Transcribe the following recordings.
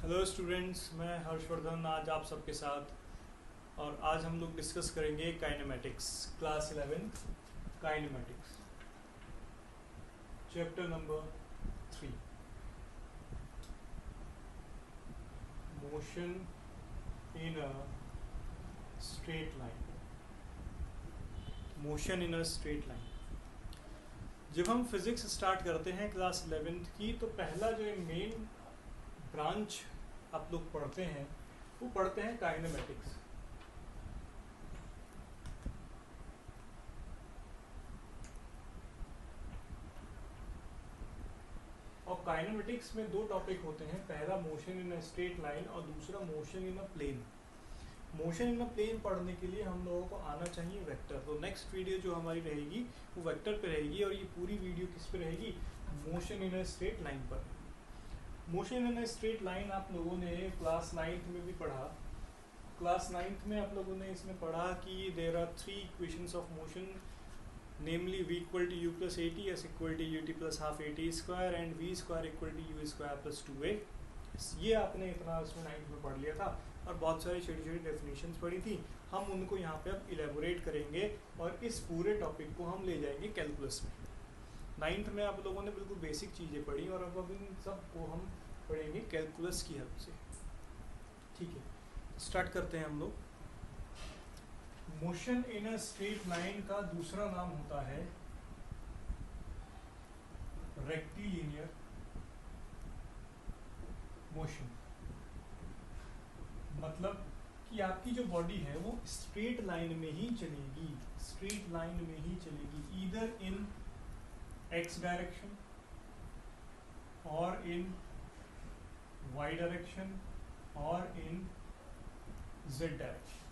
Hello students, मैं हर्षवर्धन आज आप सबके साथ। और आज हम लोग डिस्कस करेंगे kinematics, class 11 kinematics, chapter number 3, motion in a straight line. Motion in a straight line. जब हम फिजिक्स स्टार्ट करते हैं क्लास 11th की, तो पहला जो मेन ब्रांच आप लोग पढ़ते हैं वो पढ़ते हैं काइनेमेटिक्स। और काइनेमेटिक्स में दो टॉपिक होते हैं, पहला motion in a straight line और दूसरा motion in a plane. Motion in a plane पढ़ने के लिए हम लोगों को आना चाहिए वेक्टर। तो नेक्स्ट वीडियो जो हमारी रहेगी वो वेक्टर पे रहेगी, और ये पूरी वीडियो किस पे रहेगी? Motion in a straight line पर। Motion in a straight line आप लोगों ने क्लास 9th में भी पढ़ा। क्लास 9th में आप लोगों ने इसमें पढ़ा कि there are 3 equations of motion, namely v equal to u plus at, s equal to ut plus half at square and v square equal to u square plus 2a। ये आपने इतना इसमें 9th में पढ़ लिया था, और बहुत सारी छोटी छोटी डेफिनेशंस पढ़ी थी। हम उनको यहाँ पे अब इलेबोरेट करेंगे और इस पूरे टॉपिक को हम ले जाएंगे कैलकुलस में। 9th में आप लोगों ने बिल्कुल बेसिक चीज़ें पढ़ी, और अब इन सब को हम पढ़ेंगे कैलकुलस की हेल्प से। ठीक है, स्टार्ट करते हैं हम लोग। Motion in a straight line का दूसरा नाम होता है रेक्टिलिनियर मोशन। मतलब कि आपकी जो बॉडी है वो स्ट्रेट लाइन में ही चलेगी, स्ट्रेट लाइन में ही चलेगी, ईदर इन एक्स डायरेक्शन और इन वाई डायरेक्शन और इन जेड डायरेक्शन।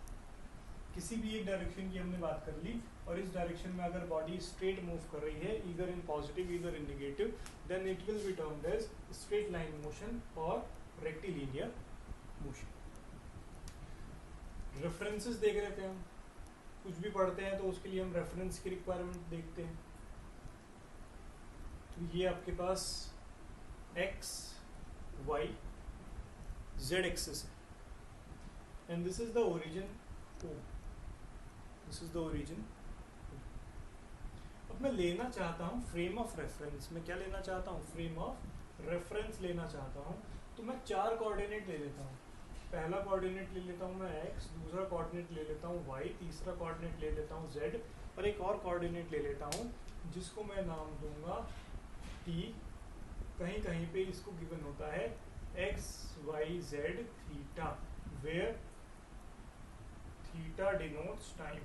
किसी भी एक डायरेक्शन की हमने बात कर ली, और इस डायरेक्शन में अगर बॉडी स्ट्रेट मूव कर रही है, either in positive either in negative, then it will be termed as straight line motion और रेक्टिलिनियर मोशन। रेफरेंसेस देख रहे थे हम, कुछ भी पढ़ते हैं तो उसके लिए हम रेफरेंस की रिक्वायरमेंट देखते हैं। तो ये आपके पास एक्स वाई जेड एक्सिस है, and this is the origin O। This is the origin. अब मैं लेना चाहता हूँ फ्रेम ऑफ रेफरेंस। मैं क्या लेना चाहता हूँ? फ्रेम ऑफ रेफरेंस लेना चाहता हूँ। तो मैं 4 कोऑर्डिनेट ले लेता हूँ। पहला कोऑर्डिनेट ले लेता हूँ मैं x, दूसरा कोऑर्डिनेट ले लेता हूँ y, तीसरा कोऑर्डिनेट ले लेता हूँ z, और एक और कोऑर्डिनेट ले लेता हूँ जिसको मैं नाम दूंगा t। कहीं कहीं पे इसको गिवन होता है x y z theta, where theta denotes time.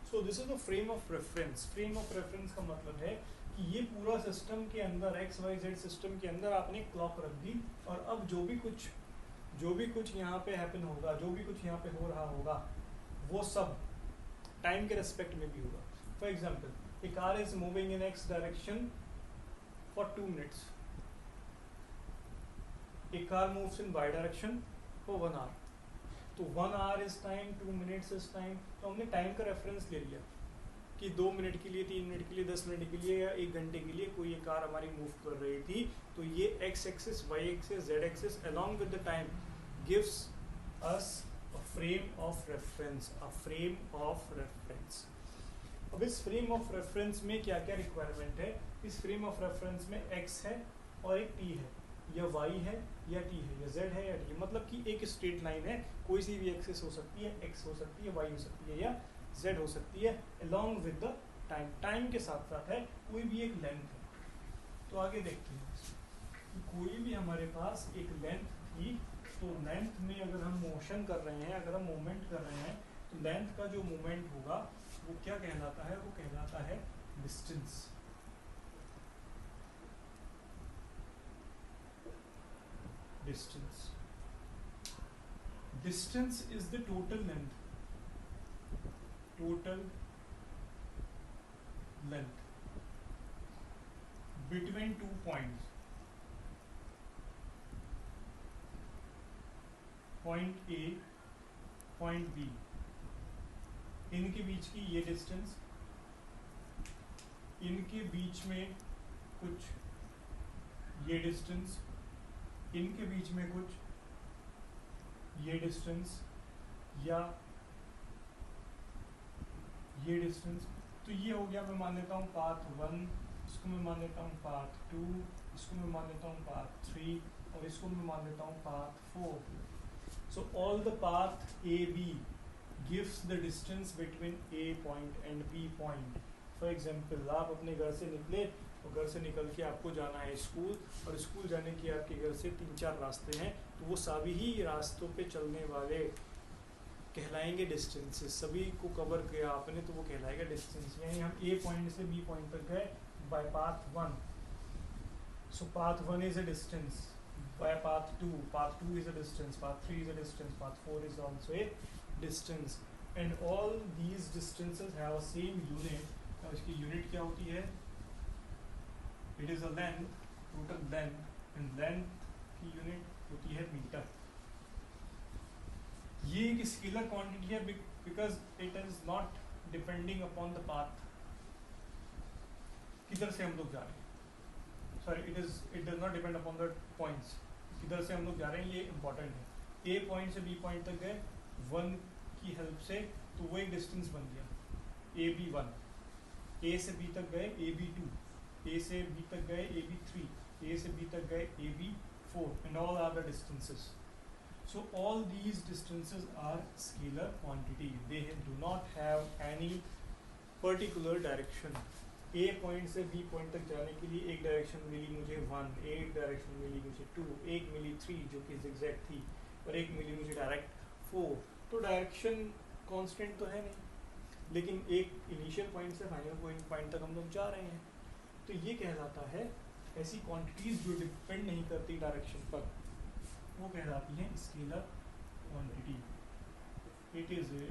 So this is the frame of reference. Frame of reference का मतलब है कि ये पूरा सिस्टम के अंदर, एक्स वाई जेड सिस्टम के अंदर आपने क्लॉक रख दी, और अब जो भी कुछ यहाँ पे हैपन होगा, जो भी कुछ यहाँ पे हो रहा होगा, वो सब टाइम के रेस्पेक्ट में भी होगा। For example, a car is moving in x direction for 2 minutes, a car moves in y direction for 1 hour। तो 1 hour is time, 2 minutes is time. तो हमने टाइम का रेफरेंस ले लिया कि 2 मिनट के लिए, 3 मिनट के लिए, 10 मिनट के लिए या 1 घंटे के लिए कोई ये कार हमारी मूव कर रही थी। तो ये x axis, y axis, z axis along with the time gives us a frame of reference, a frame of reference. अब इस फ्रेम ऑफ रेफरेंस में क्या क्या रिक्वायरमेंट है? इस फ्रेम ऑफ रेफरेंस में एक्स है और एक टी है, या वाई है या टी है, या जेड है या टी। मतलब कि एक स्ट्रेट लाइन है, कोई सी भी एक्सिस हो सकती है, एक्स हो सकती है, वाई हो सकती है, या जेड हो सकती है, along with the time. Time के साथ साथ है कोई भी एक लेंथ है। तो आगे देखते हैं कि कोई भी हमारे पास एक लेंथ थी, तो लेंथ में अगर हम मोशन कर रहे हैं, अगर हम मूवमेंट कर रहे हैं, तो लेंथ का जो मूवमेंट होगा वो क्या कहलाता है? वो कहलाता है distance. Distance distance is the total length, total length between 2 points, point A, point B, इनके बीच की ये डिस्टेंस, इनके बीच में कुछ ये डिस्टेंस, इनके बीच में कुछ ये डिस्टेंस या ये डिस्टेंस, तो ये हो गया, मैं मान लेता हूँ पाथ 1, इसको मैं मान लेता हूँ पाथ 2, इसको मैं मान लेता हूँ पाथ 3 और इसको मैं मान लेता हूँ path 4. So all the path A B gives the distance between A point and B point. For example, आप अपने घर से निकले और घर से निकल के आपको जाना है स्कूल, और स्कूल जाने के आपके घर से 3-4 रास्ते हैं, तो वो सभी ही रास्तों पे चलने वाले कहलाएंगे डिस्टेंसेस. सभी को कवर किया आपने तो वो कहलाएगा डिस्टेंस. यानी हम A पॉइंट से B पॉइंट तक गए by path 1, so path 1 is a distance. by path 2 is a distance, path 3 is a distance, path 4 is also a distance, and all these distances have a same unit. now इसकी unit क्या होती है? it is a length, total length, and length की unit होती है metre. ये एक scalar quantity है because it is not depending upon the path. किधर से हम लोग जा रहे हैं, sorry, it does not depend upon the points. किधर से हम लोग जा रहे हैं ये इंपॉर्टेंट है. ए पॉइंट से बी पॉइंट तक गए 1 की हेल्प से, तो वो एक डिस्टेंस बन गया ए बी 1. ए से बी तक गए ए बी 2, ए से बी तक गए ए बी 3, ए से बी तक गए A B 4, and all are the distances. So all these distances are scalar quantity. They do not have any particular direction. A point से बी पॉइंट तक जाने के लिए एक डायरेक्शन मिली मुझे 1, एक डायरेक्शन मिली मुझे 2, एक मिली 3 जो कि zigzag थी, और एक मिली मुझे डायरेक्ट 4. तो डायरेक्शन कांस्टेंट तो है नहीं, लेकिन एक इनिशियल पॉइंट से फाइनल पॉइंट तक हम लोग जा रहे हैं. तो ये कहलाता है ऐसी क्वांटिटीज जो डिपेंड नहीं करती डायरेक्शन पर, वो कहलाती हैं scalar quantity. It is a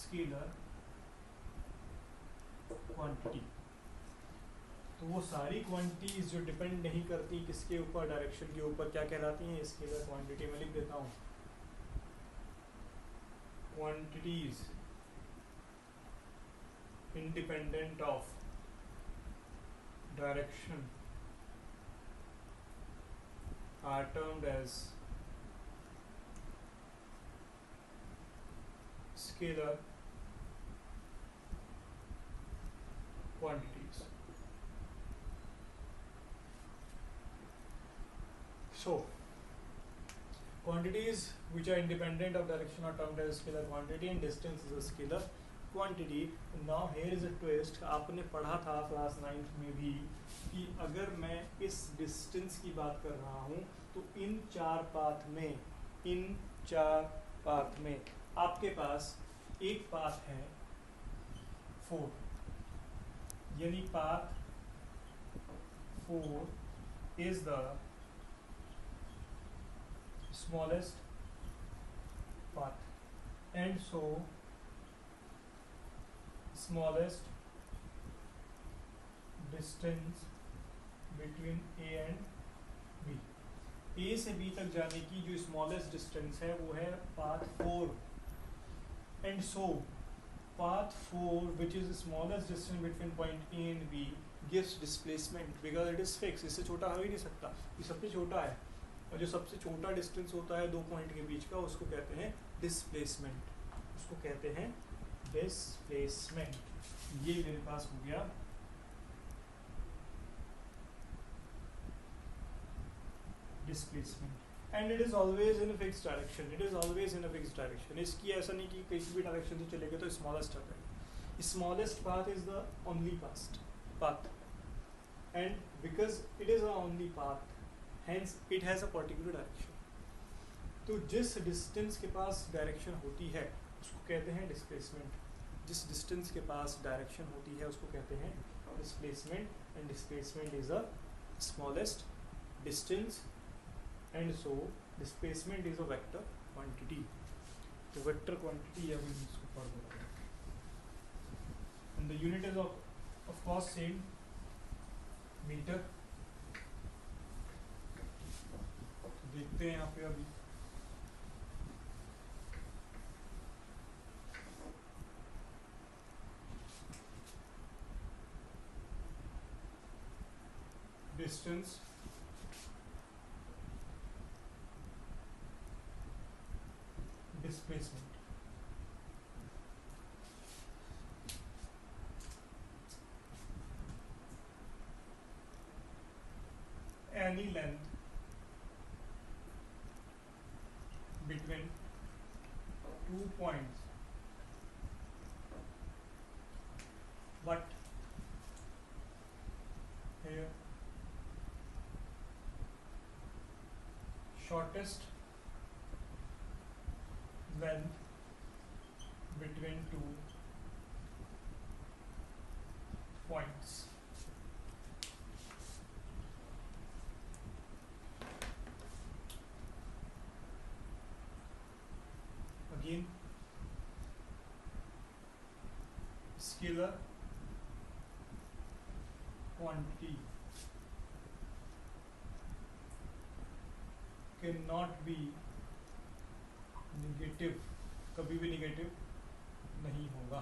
scalar quantity. तो वो सारी क्वांटिटीज जो डिपेंड नहीं करती किसके ऊपर, डायरेक्शन के ऊपर, क्या कहलाती हैं? Scalar quantity. मैं लिख देता हूँ, quantities independent of direction are termed as scalar quantities. So, quantities which are independent of direction are termed as scalar quantity, and distance is a scalar quantity. Now here is a twist. आपने पढ़ा था class 9th में भी कि अगर मैं इस distance की बात कर रहा हूँ तो इन 4 पाथ में आपके पास एक पाथ है 4, यानी path 4 is the smallest path, and so smallest distance between A and B. A से B तक जाने की जो smallest distance है वो है path 4, and so path 4, which is the smallest distance between point A and B, gives displacement because it is fixed. इससे छोटा हो ही नहीं सकता, ये सबसे छोटा है, और जो सबसे छोटा डिस्टेंस होता है 2 पॉइंट के बीच का, उसको कहते हैं डिस्प्लेसमेंट. उसको कहते हैं डिस्प्लेसमेंट. ये मेरे पास हो गया displacement. And it is always in fix direction. It is always in fix direction. इसकी ऐसा नहीं कि किसी भी डायरेक्शन से चलेगा तो स्मॉलेस्ट आता है. Smallest path is the only path, and because it is a only path, hence it has a particular direction. तो जिस डिस्टेंस के पास डायरेक्शन होती है उसको कहते हैं डिस्प्लेसमेंट. जिस डिस्टेंस के पास डायरेक्शन होती है उसको कहते हैं displacement, and displacement is a smallest distance, and so displacement is a vector quantity. तो vector quantity या भी इसको पढ़ देते हैं, and the unit is of course same, meter. तो देखते हैं यहाँ पे अभी distance displacement. Any length between 2 points but here shortest length between 2 points. Again, scalar quantity cannot be negative, कभी भी नेगेटिव नहीं होगा.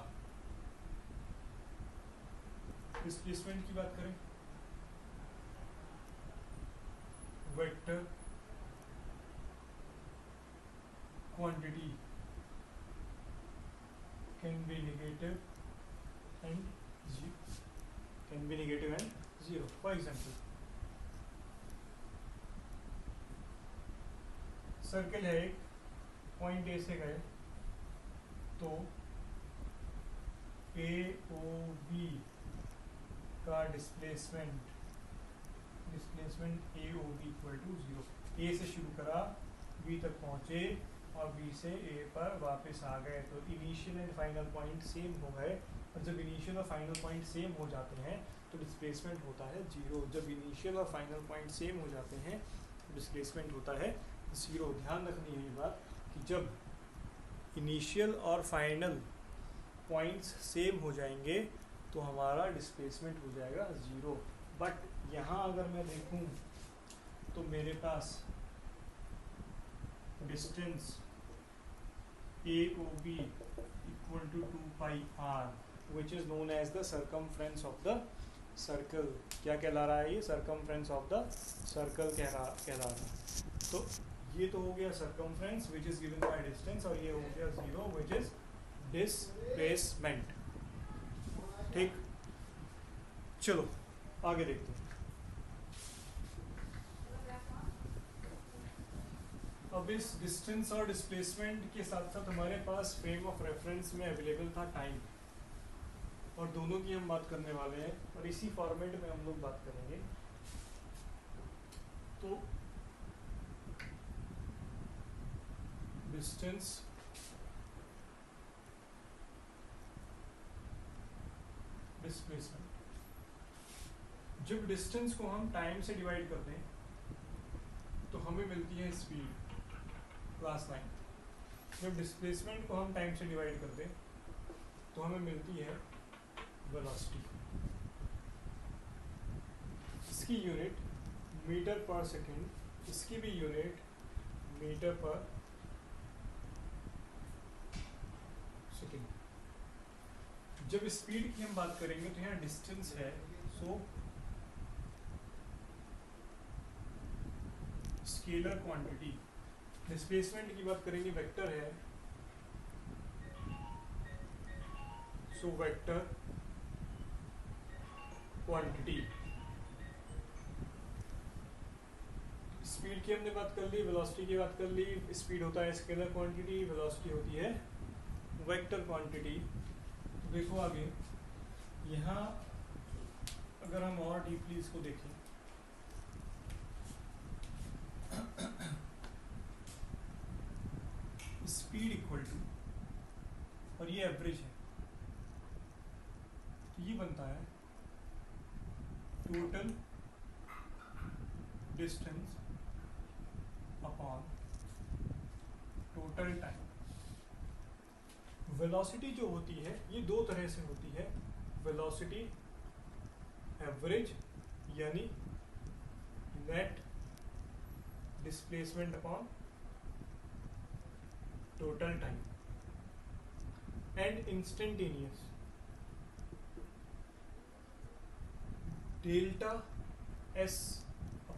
डिस्प्लेसमेंट की बात करें, vector quantity can be negative and zero. For example, circle है एक, पॉइंट ए से गए तो ए ओ बी का displacement A O B equal to 0. A से शुरू करा, बी तक पहुंचे और बी से ए पर वापस आ गए, तो initial and final point same हो गए. और जब इनिशियल और फाइनल पॉइंट सेम हो जाते हैं तो डिस्प्लेसमेंट होता है 0. जब इनिशियल और फाइनल पॉइंट सेम हो जाते हैं तो डिस्प्लेसमेंट होता है 0. ध्यान रखनी है ये बात कि जब इनिशियल और फाइनल पॉइंट्स सेम हो जाएंगे तो हमारा डिस्प्लेसमेंट हो जाएगा 0. बट यहाँ अगर मैं देखूँ तो मेरे पास distance A O B equal to 2 pi r which is known as the circumference of the circle. क्या कहला रहा है ये? सर्कमफ्रेंस ऑफ द सर्कल कहला रहा है. तो ये तो हो गया circumference which is given by distance, और ये हो गया 0 विच इज डिस्प्लेसमेंट. ठीक, चलो आगे देखते हैं. अब इस डिस्टेंस और डिस्प्लेसमेंट के साथ साथ हमारे पास फ्रेम ऑफ रेफरेंस में अवेलेबल था टाइम, और दोनों की हम बात करने वाले हैं और इसी फॉर्मेट में हम लोग बात करेंगे. तो डिस्टेंस डिस्प्लेसमेंट, जब डिस्टेंस को हम टाइम से डिवाइड कर दें तो हमें मिलती है स्पीड, क्लास 9. जब डिस्प्लेसमेंट को हम टाइम से डिवाइड कर दें तो हमें मिलती है वेलोसिटी. इसकी यूनिट मीटर पर सेकेंड, इसकी भी यूनिट मीटर पर सेकेंड. जब स्पीड की हम बात करेंगे तो यहाँ डिस्टेंस है, सो स्केलर क्वांटिटी. डिस्प्लेसमेंट की बात करेंगे, वेक्टर है, सो वेक्टर क्वांटिटी. स्पीड की हमने बात कर ली, वेलोसिटी की बात कर ली. स्पीड होता है स्केलर क्वांटिटी, वेलोसिटी होती है वेक्टर क्वांटिटी. तो देखो आगे यहाँ अगर हम और डीपली इसको देखें, स्पीड इक्वल टू, और ये एवरेज है, तो ये बनता है total distance upon total time. Velocity जो होती है ये दो तरह से होती है. वेलोसिटी एवरेज यानी net displacement upon total time, and instantaneous delta S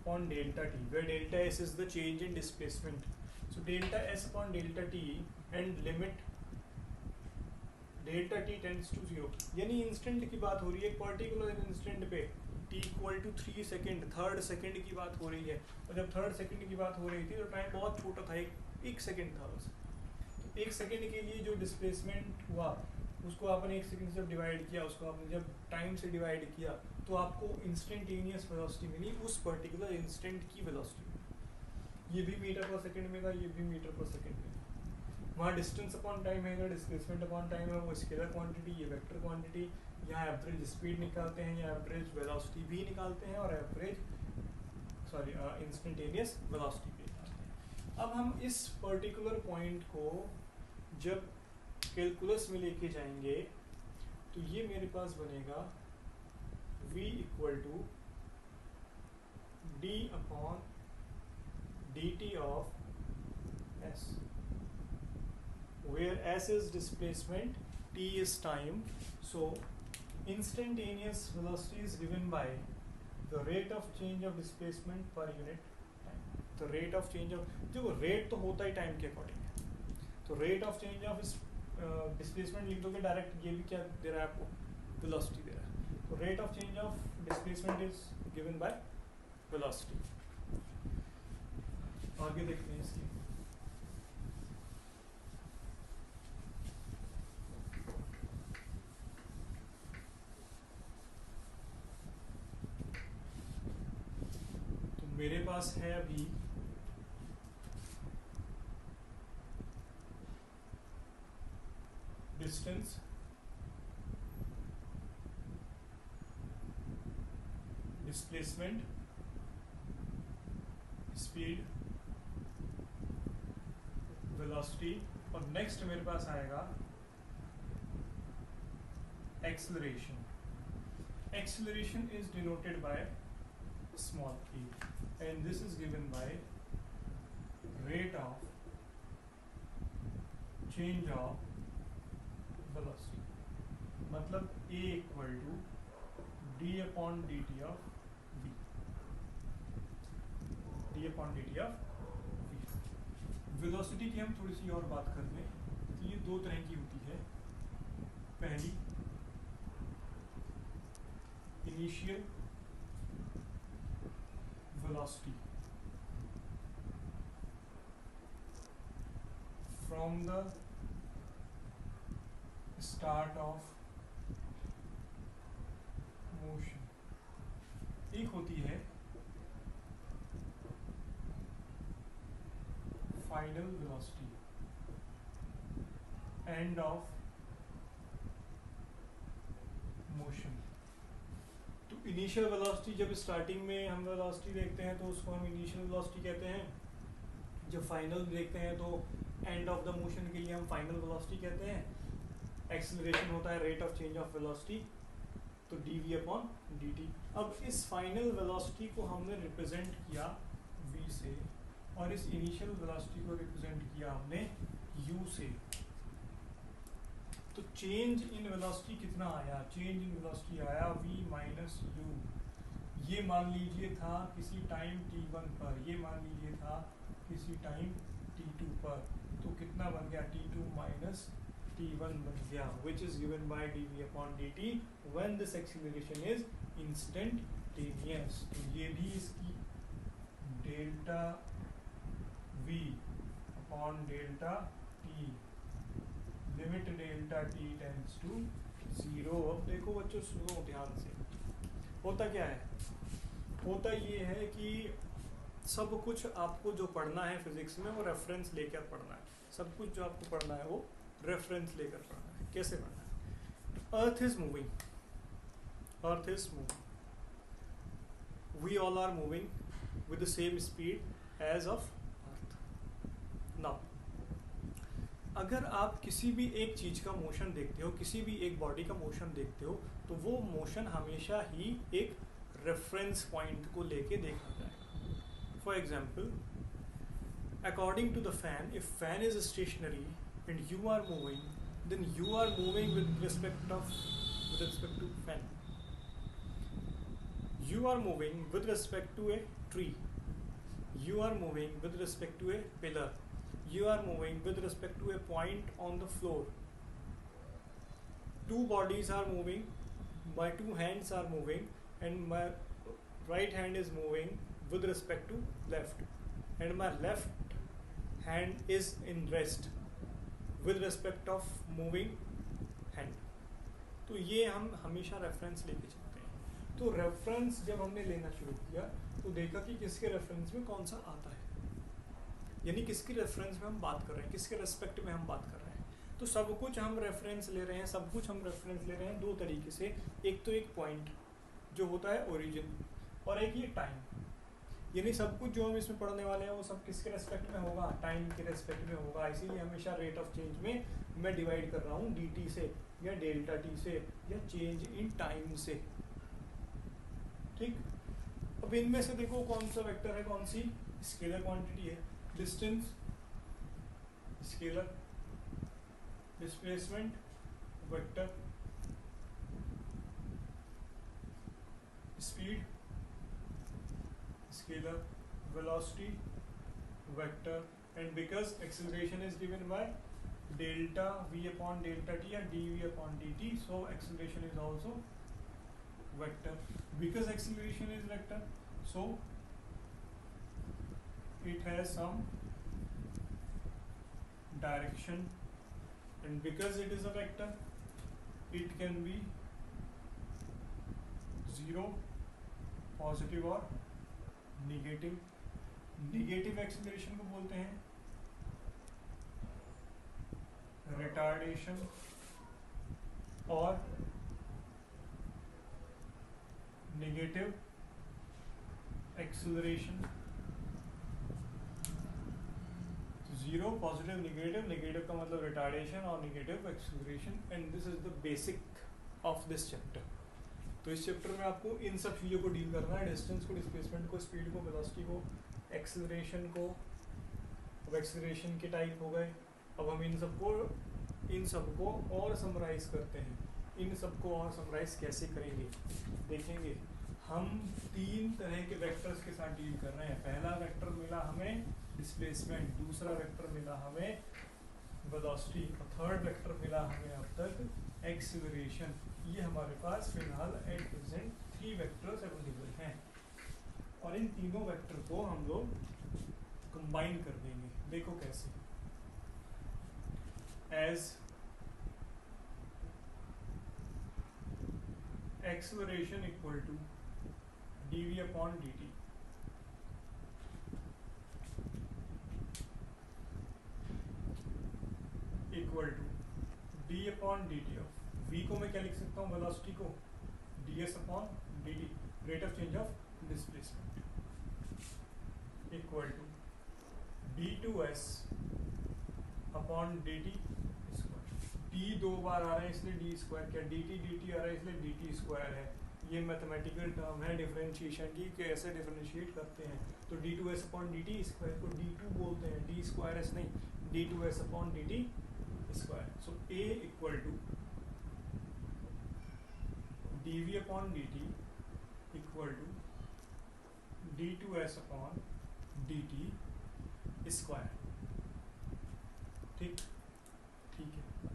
upon delta t, where delta s is the change in displacement. So delta s upon delta t and limit delta t tends to 0, यानी instant की बात हो रही है एक particular instant पे t equal to 3 second, third second की बात हो रही है। और जब थर्ड सेकेंड की बात हो रही थी तो टाइम बहुत छोटा था, एक सेकेंड था बस। तो एक सेकेंड के लिए जो डिस्प्लेसमेंट हुआ उसको आपने एक सेकेंड से जब डिवाइड किया, उसको आपने जब टाइम से डिवाइड किया तो आपको इंस्टेंटेनियस वेलोसिटी मिली, उस पर्टिकुलर इंस्टेंट की वेलोसिटी। ये भी मीटर पर सेकेंड में था, ये भी मीटर पर सेकेंड में था। वहाँ डिस्टेंस अपॉन टाइम है, डिस्प्लेसमेंट अपॉन टाइम है, वो स्केलर क्वांटिटी, ये वेक्टर क्वांटिटी। यहाँ एवरेज स्पीड निकालते हैं, या एवरेज वेलोसिटी भी निकालते हैं, और इंस्टेंटेनियस वेलोसिटी भी निकालते हैं। अब हम इस पर्टिकुलर पॉइंट को जब कैलकुलस में लेके जाएंगे तो ये मेरे पास बनेगा v equal to d upon dt of s, where s is displacement, t is time. So instantaneous velocity is given by the rate of change of displacement per unit time. The rate of change of, देखो rate तो होता ही time के according है, तो rate of change of displacement लिख दोगे direct, ये भी क्या दे रहा है आपको, वेलोसिटी दे रहा है। तो rate of change of displacement is given by velocity. आगे देखते हैं इसकी। तो मेरे पास है अभी डिस्टेंस, डिस्प्लेसमेंट, स्पीड, वेलोसिटी, और नेक्स्ट मेरे पास आएगा acceleration. Acceleration is denoted by small e, and this is given by rate of change of velocity, मतलब a equal to d upon d t of v, d upon d t of v। Velocity की हम थोड़ी सी और बात कर लें तो ये दो तरह की होती है। पहली initial velocity from the start of motion, एक होती है final velocity, end of motion। तो इनिशियल वेलोसिटी, जब स्टार्टिंग में हम वेलोसिटी देखते हैं तो उसको हम इनिशियल वेलोसिटी कहते हैं, जब फाइनल देखते हैं तो एंड ऑफ द मोशन के लिए हम फाइनल वेलोसिटी कहते हैं। एक्सेलरेशन होता है rate of change of velocity, तो dv अपॉन dt। अब इस फाइनल वेलोसिटी को हमने रिप्रेजेंट किया v से, और इस इनिशियल वेलोसिटी को रिप्रेजेंट किया हमने u से। तो चेंज इन वेलोसिटी कितना आया, चेंज इन वेलोसिटी आया v माइनस यू। ये मान लीजिए था किसी टाइम t1 पर, ये मान लीजिए था किसी टाइम t2 पर, तो कितना बन गया, t2 माइनस t1 बन गया, which is given by dv upon dt when this acceleration is instantaneous. तो ये भी इसकी delta v upon delta t, limit delta t tends to 0। अब देखो बच्चों सुनो ध्यान से, होता क्या है, होता ये है कि सब कुछ आपको जो पढ़ना है फिजिक्स में वो रेफरेंस लेकर पढ़ना है। सब कुछ जो आपको पढ़ना है वो रेफरेंस लेकर पढ़ना है। कैसे पढ़ना है, earth is moving, earth is moving, we all are moving with the same speed as of earth. Now अगर आप किसी भी एक चीज़ का मोशन देखते हो, किसी भी एक बॉडी का मोशन देखते हो, तो वो मोशन हमेशा ही एक रेफरेंस पॉइंट को लेके देखा जाएगा। For example, according to the fan, if fan is stationary and you are moving, then you are moving with respect to fan. You are moving with respect to a tree. You are moving with respect to a pillar. you are moving with respect to a point on the floor. Two bodies are moving, my two hands are moving, and my right hand is moving with respect to left, and my left hand is in rest with respect of moving hand. तो ये हम हमेशा reference लेके चलते हैं. तो reference जब हमने लेना शुरू किया तो देखा कि किसके रेफरेंस में कौन सा आता है, यानी किसके रेफरेंस में हम बात कर रहे हैं, किसके रेस्पेक्ट में हम बात कर रहे हैं. तो सब कुछ हम रेफरेंस ले रहे हैं, सब कुछ हम रेफरेंस ले रहे हैं दो तरीके से. एक तो एक पॉइंट जो होता है ओरिजिन, और एक ये टाइम. यानी सब कुछ जो हम इसमें पढ़ने वाले हैं वो सब किसके रेस्पेक्ट में होगा, टाइम के रेस्पेक्ट में होगा. इसीलिए हमेशा रेट ऑफ चेंज में मैं डिवाइड कर रहा हूँ dt से या डेल्टा t से या चेंज इन टाइम से. ठीक. अब इनमें से देखो कौन सा वेक्टर है, कौन सी स्केलर क्वांटिटी है. Distance scalar, displacement vector, speed scalar, velocity vector, and because acceleration is given by delta v upon delta t or dv upon dt, so acceleration is also vector. Because acceleration is vector, so it has some direction, and because it is a vector, it can be zero, positive or negative. Negative acceleration को बोलते हैं retardation, और negative acceleration. Zero, positive, negative. Negative का मतलब retardation और negative acceleration. And this is the basic of this chapter. तो इस chapter में आपको इन सब चीज़ों को डील करना है. डिस्टेंस को, डिस्प्लेसमेंट को, स्पीड को, वेलोसिटी को, एक्सेलरेशन को. अब एक्सेलरेशन के टाइप हो गए. अब हम इन सबको और समराइज करते हैं. इन सबको और समराइज कैसे करेंगे देखेंगे. हम तीन तरह के वेक्टर्स के साथ डील कर रहे हैं. पहला वेक्टर मिला हमें डिस्प्लेसमेंट, दूसरा वेक्टर मिला हमें वेलोसिटी, और थर्ड वेक्टर मिला हमें अब तक एक्सेलरेशन. ये हमारे पास फिलहाल एट प्रेजेंट 3 वेक्टर्स अवेलेबल हैं, और इन तीनों वेक्टर को हम लोग कंबाइन कर देंगे. देखो कैसे. As acceleration equal to dv upon dt, equal to d upon dt of v को मैं क्या लिख सकता हूँ, वेलोसिटी को ds upon dt, rate of change of displacement, equal to d2s upon dt square. d 2 बार आ रहा है इसलिए d स्क्वायर, क्या dt आ रहा है इसलिए dt स्क्वायर है. ये मैथमेटिकल टर्म है डिफरेंशिएशन की, कैसे डिफरेंशिएट करते हैं. तो d2s अपॉन dt स्क्वायर को d2 बोलते हैं, d स्क्वायर एस नहीं, d2s upon dt square. So a equal to dv upon dt equal to d2s upon dt square. ठीक है.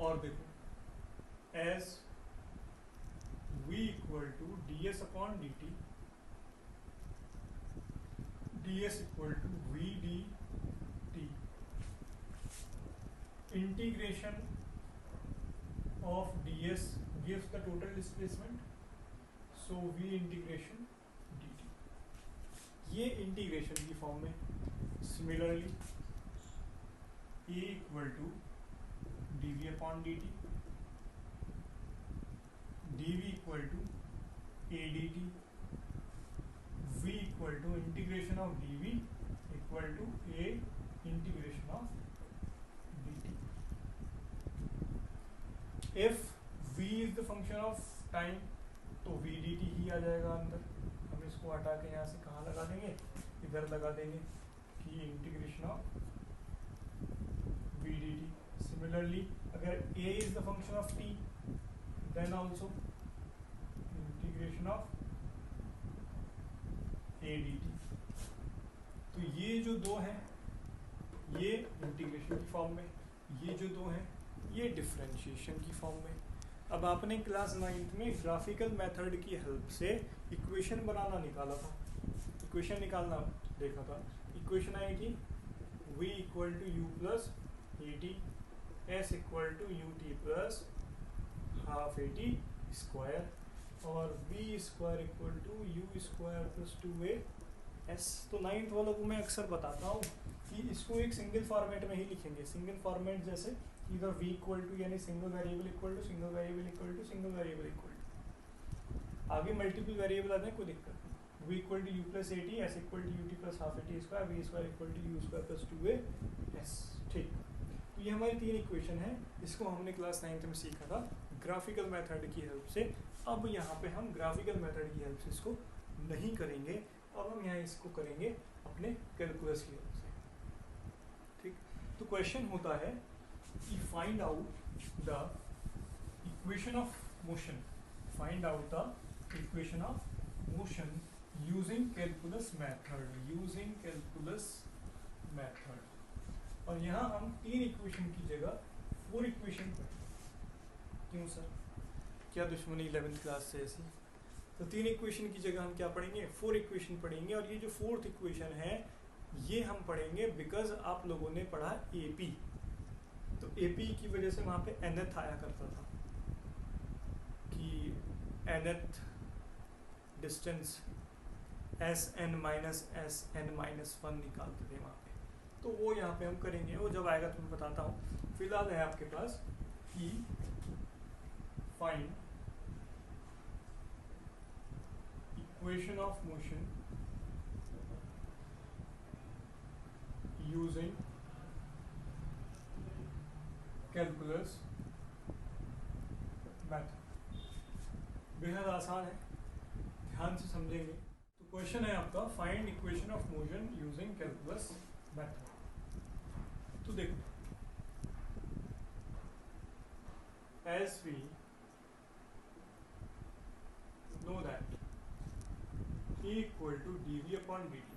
और देखो as v equal to ds upon dt, ds equal to v dt, integration of ds gives the total displacement, so v integration dt. ये integration की form में. Similarly a equal to dv upon dt, dv equal to a dt, v equal to integration of dv equal to a integration of dt. If v is the function of time तो v dt ही आ जाएगा अंदर. हम इसको हटा के यहाँ से कहाँ लगा देंगे, इधर लगा देंगे कि integration of v dt. Similarly अगर a is the function of t then also integration of a dt. तो ये जो दो हैं ये इंटीग्रेशन की फॉर्म में, ये जो दो हैं ये डिफरेंशिएशन की फॉर्म में। अब आपने क्लास 9th में ग्राफिकल मेथड की हेल्प से इक्वेशन बनाना निकाला था, इक्वेशन निकालना देखा था। इक्वेशन आएगी v equal to u plus a t, s equal to u t plus half a t square, और v square equal to u square plus 2a s. तो 9th वालों को मैं अक्सर बताता हूँ कि इसको एक सिंगल फॉर्मेट में ही लिखेंगे। सिंगल फॉर्मेट जैसे इधर v इक्वल टू यानी single variable equal to single variable equal to single variable equal to, आगे मल्टीपल वेरिएबल आते हैं कोई दिक्कत नहीं। v equal to u plus a t, s equal to u t plus half a t square, v square equal to u square plus 2a s. ठीक, तो ये हमारी 3 इक्वेशन है। इसको हमने क्लास 9th में सीखा था ग्राफिकल मेथड की हेल्प से। अब यहाँ पे हम ग्राफिकल मेथड की हेल्प से इसको नहीं करेंगे, अब हम यहाँ इसको करेंगे अपने कैलकुलस की हेल्प से। ठीक, तो क्वेश्चन होता है कि find out the equation of motion, find out the equation of motion using calculus method, using calculus method. और यहाँ हम 3 इक्वेशन की जगह 4 इक्वेशन पढ़ेंगे। क्यों सर, क्या दुश्मनी 11th क्लास से ऐसी? तो 3 इक्वेशन की जगह हम क्या पढ़ेंगे, 4 इक्वेशन पढ़ेंगे। और ये जो 4th इक्वेशन है ये हम पढ़ेंगे बिकॉज आप लोगों ने पढ़ा एपी, तो एपी की वजह से वहाँ पे nth आया करता था कि nth distance sn minus sn-1 निकालते थे वहाँ पे। तो वो यहाँ पे हम करेंगे, वो जब आएगा तो मैं बताता हूँ। फिलहाल है आपके पास कि find equation of motion using calculus method. बेहद आसान है, ध्यान से समझेंगे। तो क्वेश्चन है आपका find equation of motion using calculus method. तो देखो, as we know that E equal to dv upon dt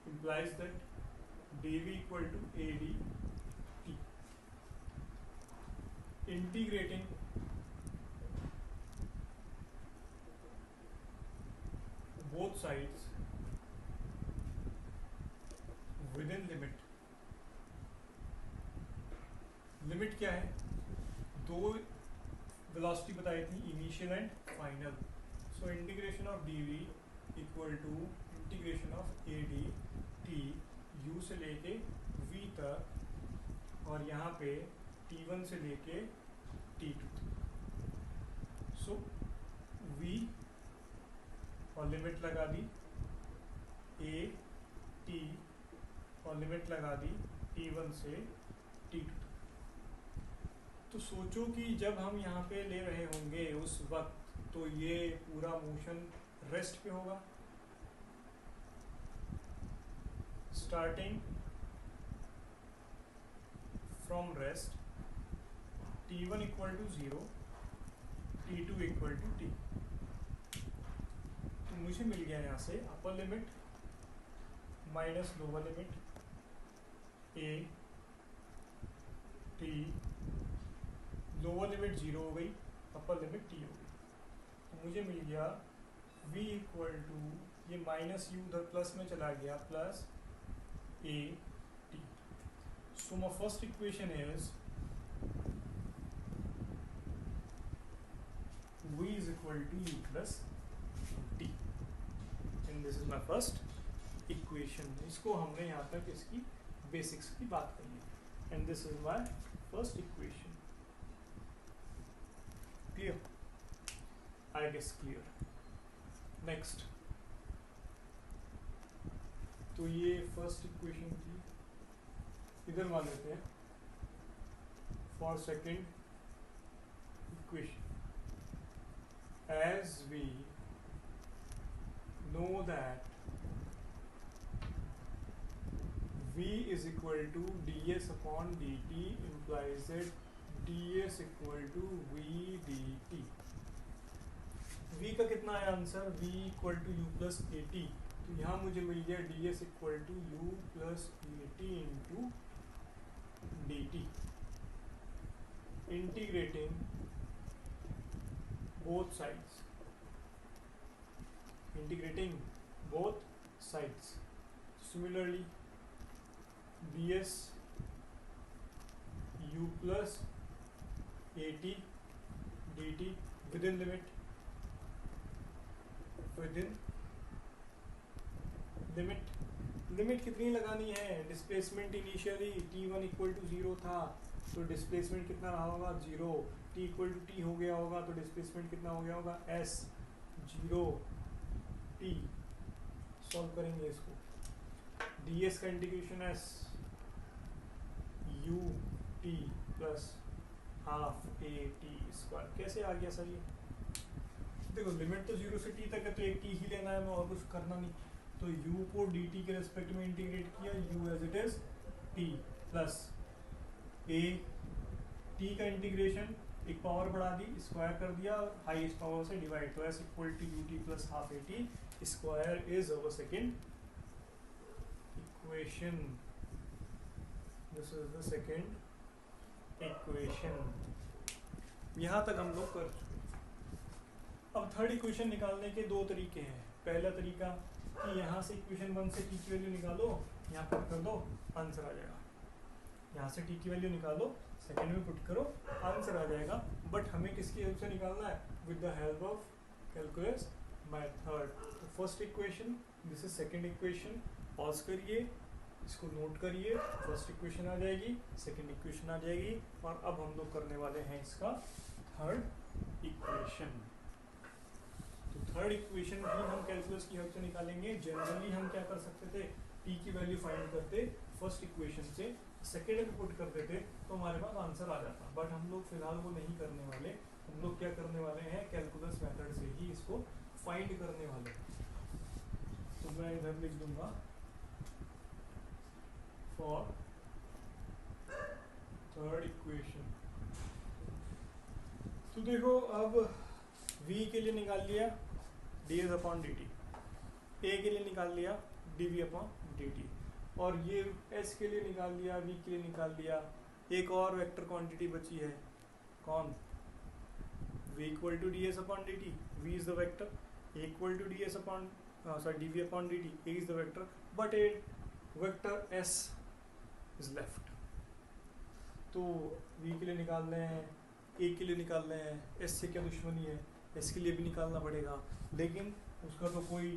implies that dv equal to ad t. Integrating both sides within limit, limit क्या है, 2 velocity बताई थी, initial and final. So integration of dv equal to integration of ad t u से लेके v तक, और यहाँ पे t1 से लेके t2 तक। सो v और लिमिट लगा दी a t और लिमिट लगा दी t1 से t2 तक। तो सोचो कि जब हम यहाँ पे ले रहे होंगे उस वक्त तो ये पूरा मोशन रेस्ट पे होगा, starting from rest t1 equal to 0, t2 equal to t। तो मुझे मिल गया यहाँ से upper limit minus lower limit a t, lower limit 0 हो गई, अपर लिमिट t हो गई। तो मुझे मिल गया v इक्वल टू, ये माइनस u उधर प्लस में चला गया, plus a t। So my first equation is v is equal to u plus t, and this is my first equation. इसको हमने यहाँ तक इसकी बेसिक्स की बात कर ली, and this is my first equation. Clear? I guess clear. Next. तो ये फर्स्ट इक्वेशन थी, इधर मान लेते हैं for second equation. As we know that v is equal to ds upon dt implies that ds equal to v dt। v का कितना है answer, v equal to u plus a t. तो यहाँ मुझे मिल गया ds equal to u plus a t into d t, integrating both sides, integrating both sides. Similarly, ds u plus at dt within limit limit कितनी लगानी है? Displacement initially t1 equal to 0 था, तो डिस्प्लेसमेंट कितना रहा होगा? 0। t equal to t हो गया होगा, तो डिस्प्लेसमेंट कितना हो गया होगा? s 0 t। सॉल्व करेंगे इसको, ds का integration s u t plus half a t square. कैसे आ गया सर ये? देखो लिमिट तो 0 से t तक है, तो एक t ही लेना है, मैं और कुछ करना नहीं। तो u को dt के रेस्पेक्ट में इंटीग्रेट किया, u as it is t plus a t का इंटीग्रेशन एक पावर बढ़ा दी, स्क्वायर कर दिया, हाईएस्ट पावर से डिवाइड, तो s equal to u t plus half a t square is our second equation. This is the second equation. यहाँ तक हम लोग कर चुके। अब थर्ड इक्वेशन निकालने के दो तरीके हैं। पहला तरीका कि यहाँ से इक्वेशन 1 से t की वैल्यू निकालो, यहाँ पुट कर दो, आंसर आ जाएगा। यहाँ से t की वैल्यू निकालो, सेकेंड में पुट करो, आंसर आ जाएगा। बट हमें किसकी हेल्प से निकालना है? With the help of calculus method. तो first equation, this is second equation. Pause करिए, इसको नोट करिए। फर्स्ट इक्वेशन आ जाएगी, सेकेंड इक्वेशन आ जाएगी, और अब हम लोग करने वाले हैं इसका थर्ड इक्वेशन। तो थर्ड इक्वेशन भी हम कैलकुलस की हेल्प से निकालेंगे। जनरली हम क्या कर सकते थे? t की वैल्यू फाइंड करते फर्स्ट इक्वेशन से, सेकेंड में पुट करते थे, तो हमारे पास आंसर आ जाता। बट हम लोग फिलहाल वो नहीं करने वाले। हम लोग क्या करने वाले हैं? कैलकुलस मेथड से ही इसको फाइंड करने वाले हैं। तो मैं इधर लिख दूंगा फॉर थर्ड इक्वेशन। तो देखो, अब v के लिए निकाल लिया ds अपॉन dt, a के लिए निकाल लिया dv अपॉन dt, और ये s के लिए निकाल लिया, v के लिए निकाल लिया। एक और वेक्टर क्वांटिटी बची है, कौन? v equal to ds upon dt, v is the vector, a equal to ds upon dv upon dt, a is the vector, but a vector s is left. तो v के लिए निकाल रहे हैं, a के लिए निकाल रहे हैं, s से क्या दुश्मनी है? s के लिए भी निकालना पड़ेगा, लेकिन उसका तो कोई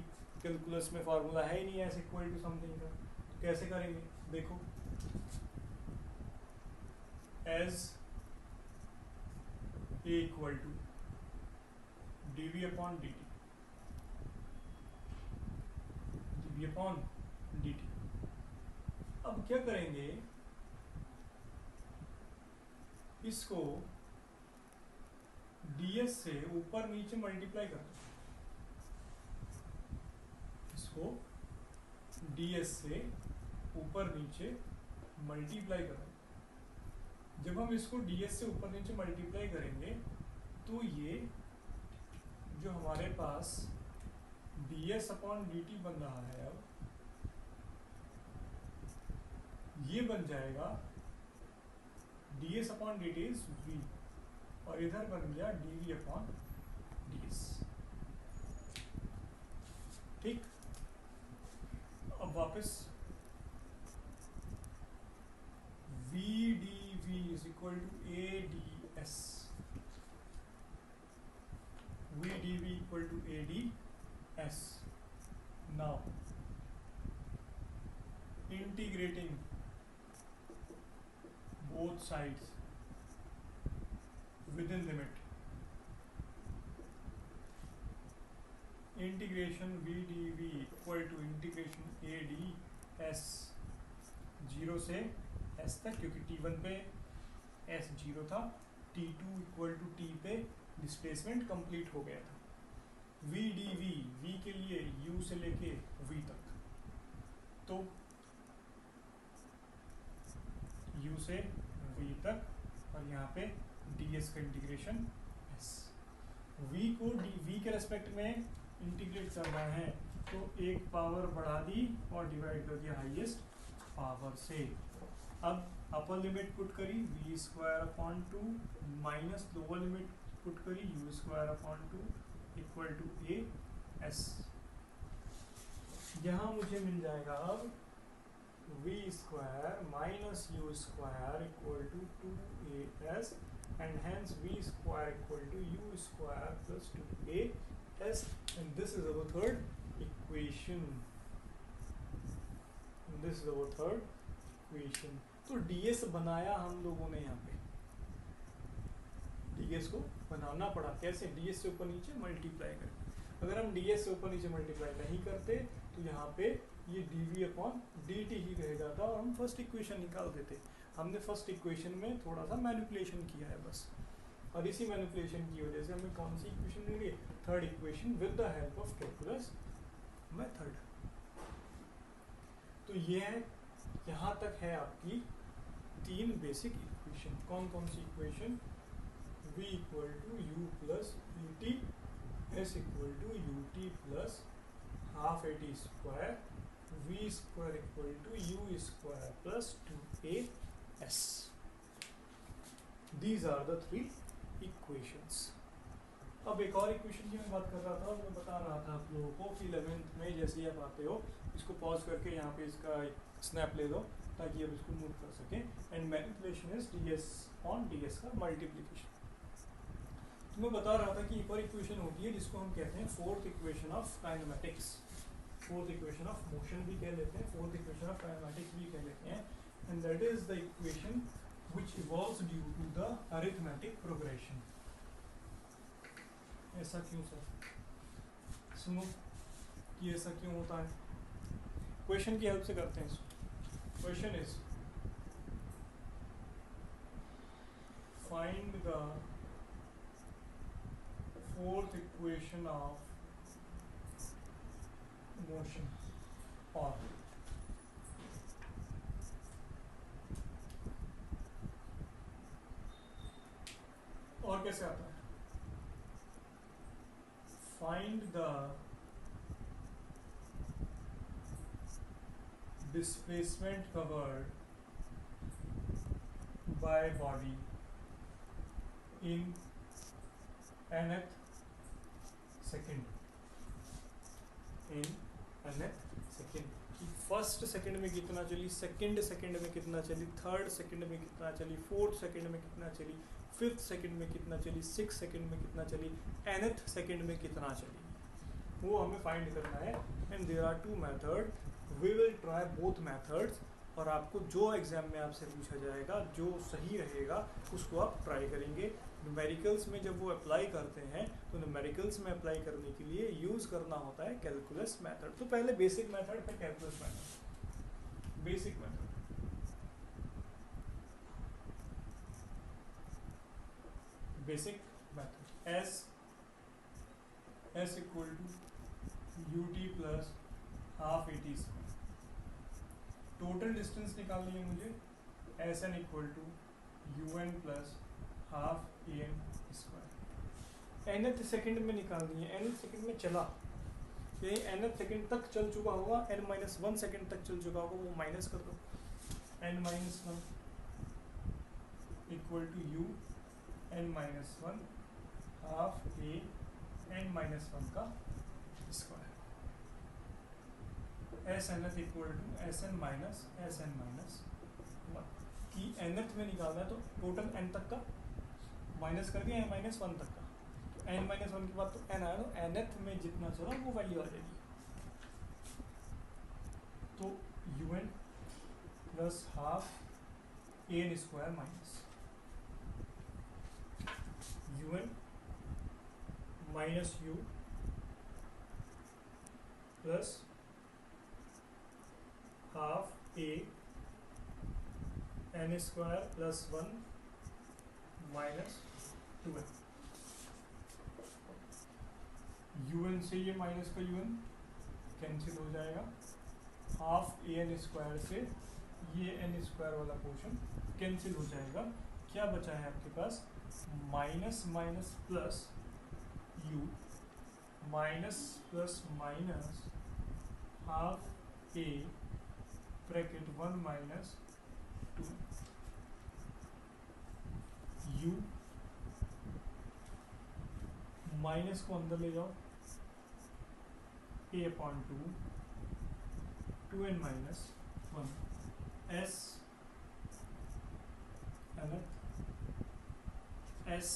कैलकुलस में फार्मूला है ही नहीं है इक्वल टू समथिंग का। तो कैसे करेंगे? देखो, as a equal to dv upon dt, dv upon dt। अब क्या करेंगे? इसको ds से ऊपर नीचे मल्टीप्लाई कर दो, इसको ds से ऊपर नीचे मल्टीप्लाई करें। जब हम इसको ds से ऊपर नीचे मल्टीप्लाई करेंगे, तो ये जो हमारे पास ds अपॉन dt बन रहा है, अब ये बन जाएगा ds upon dt is v, और इधर बन गया dv अपॉन ds। ठीक, अब वापस v dv is equal to a ds, v dv equal to a ds। Now integrating both sides within limit, integration v dv equal to integration a ds 0 से s तक, क्योंकि t1 पे s 0 था, t2 equal to t पे displacement complete हो गया था। v dv, v के लिए u से लेके v तक, तो u से v तक, और यहाँ पे ds का इंटीग्रेशन s। v को v के रेस्पेक्ट में इंटीग्रेट करना है तो एक पावर बढ़ा दी और डिवाइड कर दिया हाईएस्ट पावर से। अब अपर लिमिट पुट करी v square upon 2 minus lower limit put करी u square upon 2 equal to a s. यहाँ मुझे मिल जाएगा अब v square minus u square equal to 2as and hence v square equal to u square plus 2as, and this is our third equation. तो ds बनाया हम लोगों ने यहाँ पे, ds को बनाना पड़ा। कैसे? ds से ऊपर नीचे मल्टीप्लाई करके। अगर हम ds से ऊपर नीचे मल्टीप्लाई नहीं करते तो यहाँ पे ये dv अपॉन dt ही रह जाता और हम फर्स्ट इक्वेशन निकाल देते। हमने फर्स्ट इक्वेशन में थोड़ा सा मैनिपुलेशन किया है बस, और इसी मैनिपुलेशन की वजह से हमें कौन सी इक्वेशन मिल गई? Third equation with the help of calculus method. तो ये है, यहाँ तक है आपकी तीन बेसिक इक्वेशन। कौन कौन सी equation? v equal to u plus u t, s equal to u t plus half a t square, v square equal to u square plus 2as। These are the three equations. अब एक और equation की मैं बात कर रहा था, मैं बता रहा था आप लोगों को कि 11th में जैसे ही आप आते हो इसको पॉज करके यहाँ पे इसका स्नैप ले दो ताकि आप इसको मूव कर सकें। And manipulation is ds on ds का मल्टीप्लिकेशन। तो मैं बता रहा था कि एक और इक्वेशन होती है जिसको हम कहते हैं fourth equation of kinematics, fourth equation of motion भी कह लेते हैं, फोर्थ इक्वेशन ऑफ काइनेमेटिक्स भी कह लेते हैं। And that is the equation which evolves due to the arithmetic progression. ऐसा क्यों सर? सुनो कि ऐसा क्यों होता है, क्वेश्चन की हेल्प से करते हैं इसको। Question is find the fourth equation of motion, और कैसे आता है? Find the displacement covered by body in nth second, in nth second. First second में कितना चली, सेकेंड सेकेंड में कितना चली, थर्ड सेकेंड में कितना चली, फोर्थ सेकेंड में कितना चली, फिफ्थ सेकेंड में कितना चली, सिक्स सेकेंड में कितना चली, nth सेकेंड में कितना चली, वो हमें फाइंड करना है। And there are two method, we will try both methods. और आपको जो एग्जाम में आपसे पूछा जाएगा जो सही रहेगा उसको आप ट्राई करेंगे। न्यूमेरिकल्स में जब वो अप्लाई करते हैं तो न्यूमेरिकल्स में अप्लाई करने के लिए यूज़ करना होता है कैलकुलस मेथड। तो पहले बेसिक मेथड फिर calculus method. Basic method, basic method s equal to u t plus half a t square. Total distance निकालनी है मुझे, s n equal to u n plus half a n square. nth second में निकालनी है, nth second में चला, ये nth second तक चल चुका होगा, n-1 सेकेंड तक चल चुका होगा, वो माइनस कर दो। n-1 equal to u n-1 half a n-1 का square. S nth equal to s n minus s n minus 1 की nth में निकालना है तो टोटल n तक का माइनस करके n-1 तक का, तो n-1 के बाद तो n आया, तो nth में जितना चला वो वैल्यू आ जाएगी। तो un plus half a n square minus un minus u plus half a n square plus 1 minus 2n। un से ये माइनस का un कैंसिल हो जाएगा, हाफ ए एन स्क्वायर से ये एन स्क्वायर वाला पोर्शन कैंसिल हो जाएगा। क्या बचा है आपके पास? Minus minus plus u minus plus minus half a bracket 1 minus 2 u, minus को अंदर ले जाओ, a upon 2 2n minus 1 s s.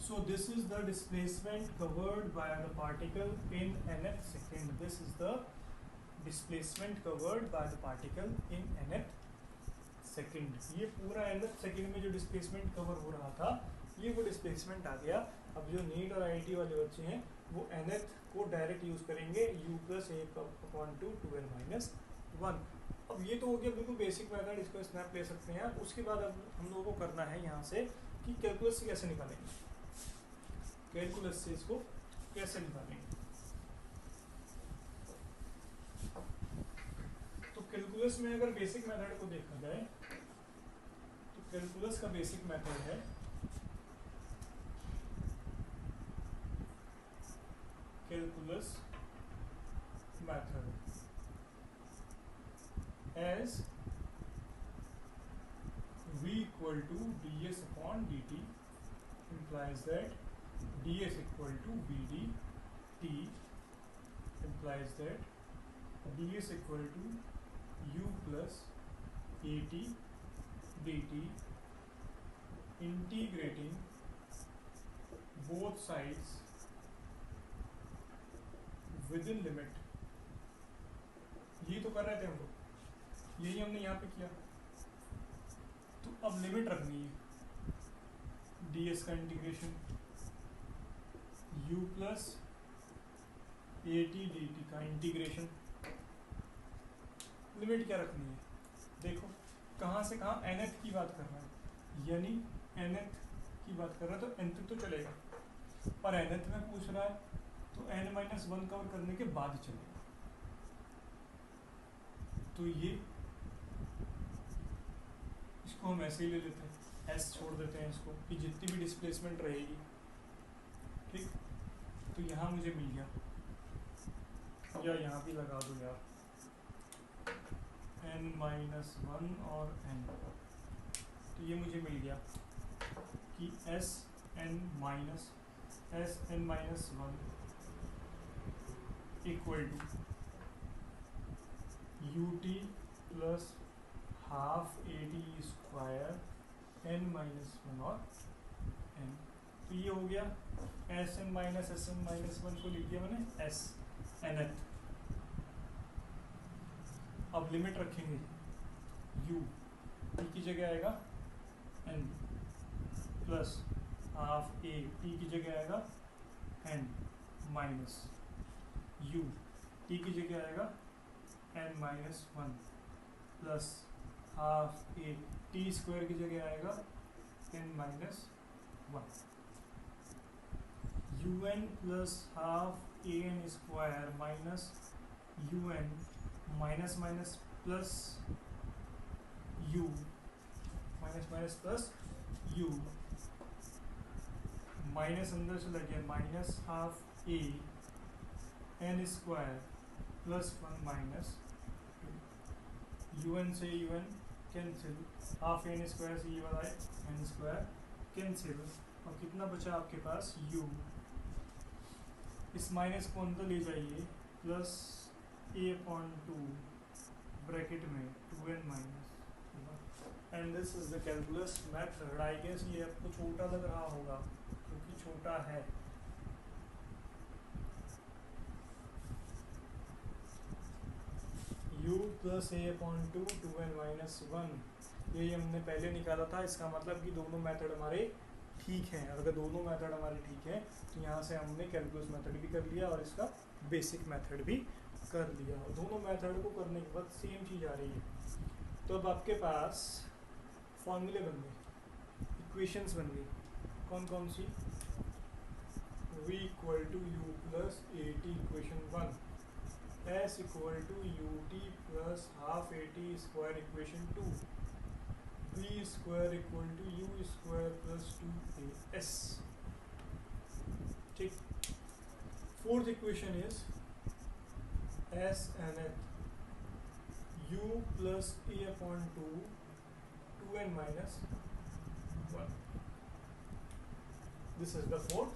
So this is the displacement covered by the particle in nth second. This is the displacement covered by the particle in nth second. ये पूरा nth second में जो displacement cover हो रहा था, ये वो displacement आ गया. अब जो नीट और IIT वाले बच्चे हैं वो nth को डायरेक्ट यूज करेंगे, u प्लस ए अपॉन 2 2n माइनस 1. अब ये तो हो गया बिल्कुल बेसिक मेथड, इसको स्नैप ले सकते हैं. उसके बाद अब हम लोगों को करना है यहाँ से कि कैलकुलस से कैसे निकालेंगे, कैलकुलस से इसको कैसे निकालेंगे. तो कैलकुलस में अगर बेसिक मेथड को देखा जाए तो कैलकुलस का बेसिक मेथड है calculus method as v equal to ds upon dt implies that ds equal to vd, t implies that ds equal to u plus at dt, integrating both sides within limit. ये तो कर रहे थे हम लोग, यही हमने यहाँ पे किया. तो अब लिमिट रखनी है, ds का integration u plus a T D T का इंटीग्रेशन. लिमिट क्या रखनी है, देखो कहाँ से कहाँ, nth की बात कर रहा है, यानी nth की बात कर रहा है तो nth तो चलेगा, पर nth में पूछ रहा है तो n माइनस 1 कवर करने के बाद चलेगा. तो ये इसको हम ऐसे ही ले लेते हैं, s छोड़ देते हैं इसको, कि जितनी भी डिस्प्लेसमेंट रहेगी, ठीक. तो यहाँ मुझे मिल गया, या यहाँ भी लगा दो यार, n माइनस 1 और n. तो ये मुझे मिल गया कि s n minus 1 equal to ut plus half a t square n minus 1 और n. तो ये हो गया sn माइनस 1 को लिख दिया मैंने s nth. अब लिमिट रखेंगे, u p की जगह आएगा n plus half a p की जगह आएगा n माइनस u t की जगह आएगा n minus 1 plus half a t square की जगह आएगा n minus 1. un plus half a n square minus un minus minus plus u minus plus u, minus अंदर चला गया, minus half a n square plus 1 minus un से un cancel, half n square से ये वाला N square cancel, और कितना बचा आपके पास u. इस माइनस को अंदर ले जाइए, प्लस a अपॉन 2 ब्रैकेट में 2n minus. And this is the calculus method. I guess ये आपको छोटा लग रहा होगा क्योंकि छोटा है. u प्लस ए अपॉन 2 2n माइनस 1, यही हमने पहले निकाला था. इसका मतलब कि दोनों मेथड हमारे ठीक हैं. अगर दोनों मेथड हमारे ठीक हैं तो यहाँ से हमने कैलकुलस मेथड भी कर लिया और इसका बेसिक मेथड भी कर लिया. और दोनों मेथड को करने के बाद सेम चीज़ आ रही है. तो अब आपके पास फॉर्मूले बन गए, इक्वेशंस बन गई. कौन कौन सी, v equal to u plus a t equation 1, s equal to u t plus half a t square equation 2, v square equal to u square plus 2 a s. ठीक. Fourth equation is s nth u plus a upon 2 2n minus 1. This is the fourth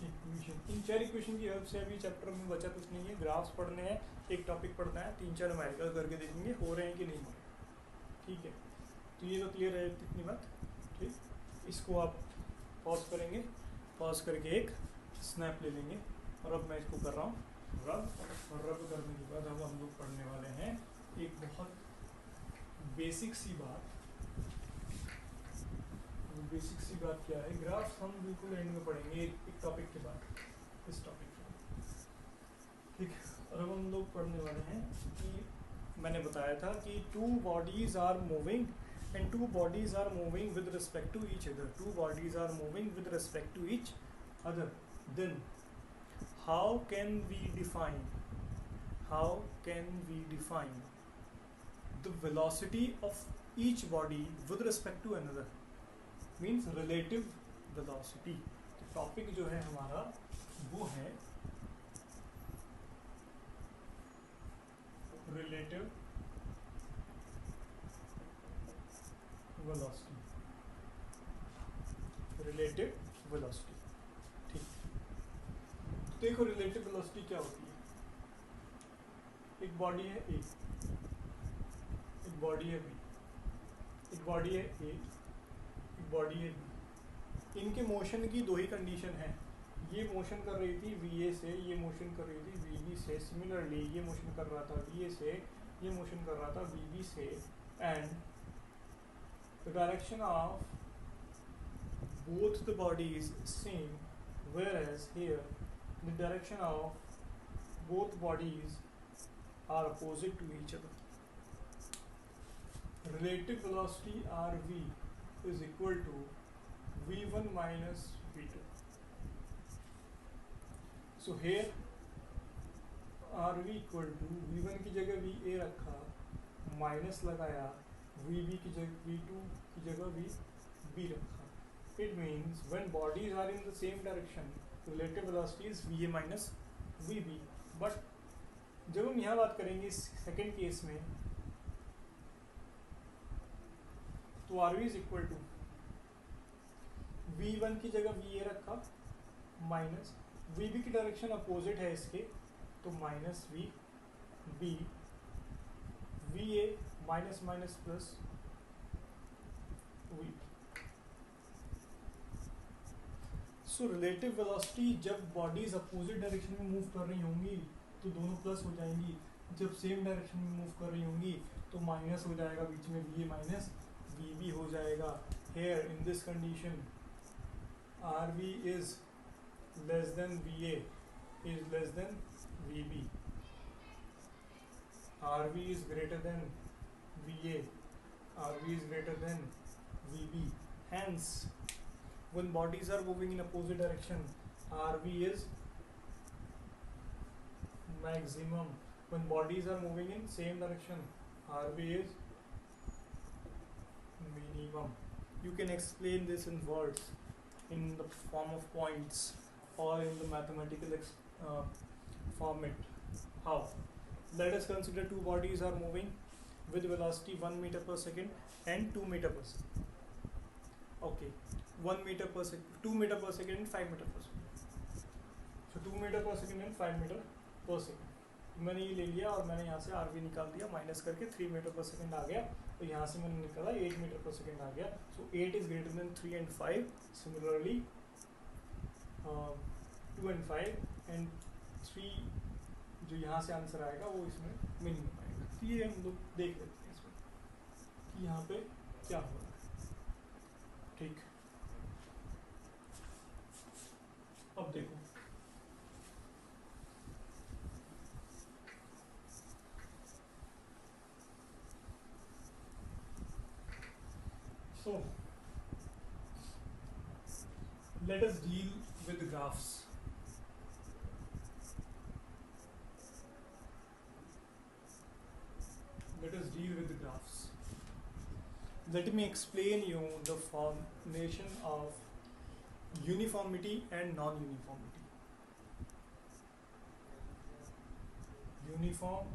equation. इन चार equation की help से अभी chapter में बचा कुछ नहीं है. ग्राफ्स पढ़ने हैं, एक टॉपिक पढ़ना है, 3-4 न्यूमेरिकल करके देखेंगे हो रहे हैं कि नहीं हो रहे. ठीक है, तो ये तो क्लियर है इतनी बात. ठीक, इसको आप पॉज करेंगे, पॉज करके एक स्नैप ले लेंगे. और अब मैं इसको कर रहा हूँ रब. और रब करने के बाद अब हम लोग पढ़ने वाले हैं एक बहुत बेसिक सी बात. बेसिक सी बात क्या है? ग्राफ्स हम बिल्कुल एंड में पढ़ेंगे एक टॉपिक के बाद, इस टॉपिक के. ठीक, और अब हम लोग पढ़ने वाले हैं कि मैंने बताया था कि two bodies are moving and two bodies are moving with respect to each other. Two bodies are moving with respect to each other. Then how can we define the velocity of each body with respect to another? Means relative velocity. तो topic जो है हमारा वो है relative velocity. Relative velocity. ठीक, देखो relative velocity क्या होती है. एक बॉडी है ए, एक बॉडी है बी, एक बॉडी है ए, एक बॉडी है बी. इनके मोशन की दो ही कंडीशन है. ये मोशन कर रही थी वी ए से, ये मोशन कर रही थी वी बी से. सिमिलरली ये मोशन कर रहा था वी ए से, ये मोशन कर रहा था वी बी से. And the direction of both the bodies same, whereas here the direction of both bodies are opposite to each other. Relative velocity RV is equal to V1 minus V2. So here RV equal to V1 की जगह VA रखा, minus लगाया, VB की जगह V2 की जगह VB रखा. It means when bodies are in the same direction, relative velocity is VA minus VB. But जब हम यहाँ बात करेंगे इस सेकेंड केस में, तो RV is equal to V1 की जगह VA रखा, माइनस VB की डायरेक्शन अपोजिट है इसके, तो minus VB, VA minus minus plus V. So relative velocity जब बॉडीज अपोजिट डायरेक्शन में मूव कर रही होंगी तो दोनों प्लस हो जाएंगी. जब सेम डायरेक्शन में मूव कर रही होंगी तो माइनस हो जाएगा, बीच में VA माइनस VB हो जाएगा. Here in this condition RV is less than VA is less than VB. RV is greater than VA, RV is greater than VB. Hence, when bodies are moving in opposite direction, RV is maximum. When bodies are moving in same direction, RV is minimum. You can explain this in words, in the form of points, or in the mathematical format. How? Let us consider two bodies are moving with velocity 1 meter per second and 2 meter per second. Okay, 1 meter per second, 2 meter per second and 5 meter per second. So 2 meter per second and 5 meter per second. मैंने ये ले लिया और मैंने यहाँ से RV निकाल दिया, माइनस करके 3 मीटर पर सेकेंड आ गया. तो यहाँ से मैंने निकाला 8 मीटर पर सेकेंड आ गया. सो 8 is greater than 3 and 5. Similarly 2 and 5 and 3 जो यहाँ से आंसर आएगा वो इसमें मिनिमम आएगा. तो ये हम लोग देख लेते हैं इसमें कि यहाँ पे क्या हो रहा है. ठीक, अब देखो so let us deal with graphs. Let us deal with the graphs. Let me explain you the formation of uniformity and non-uniformity. Uniform,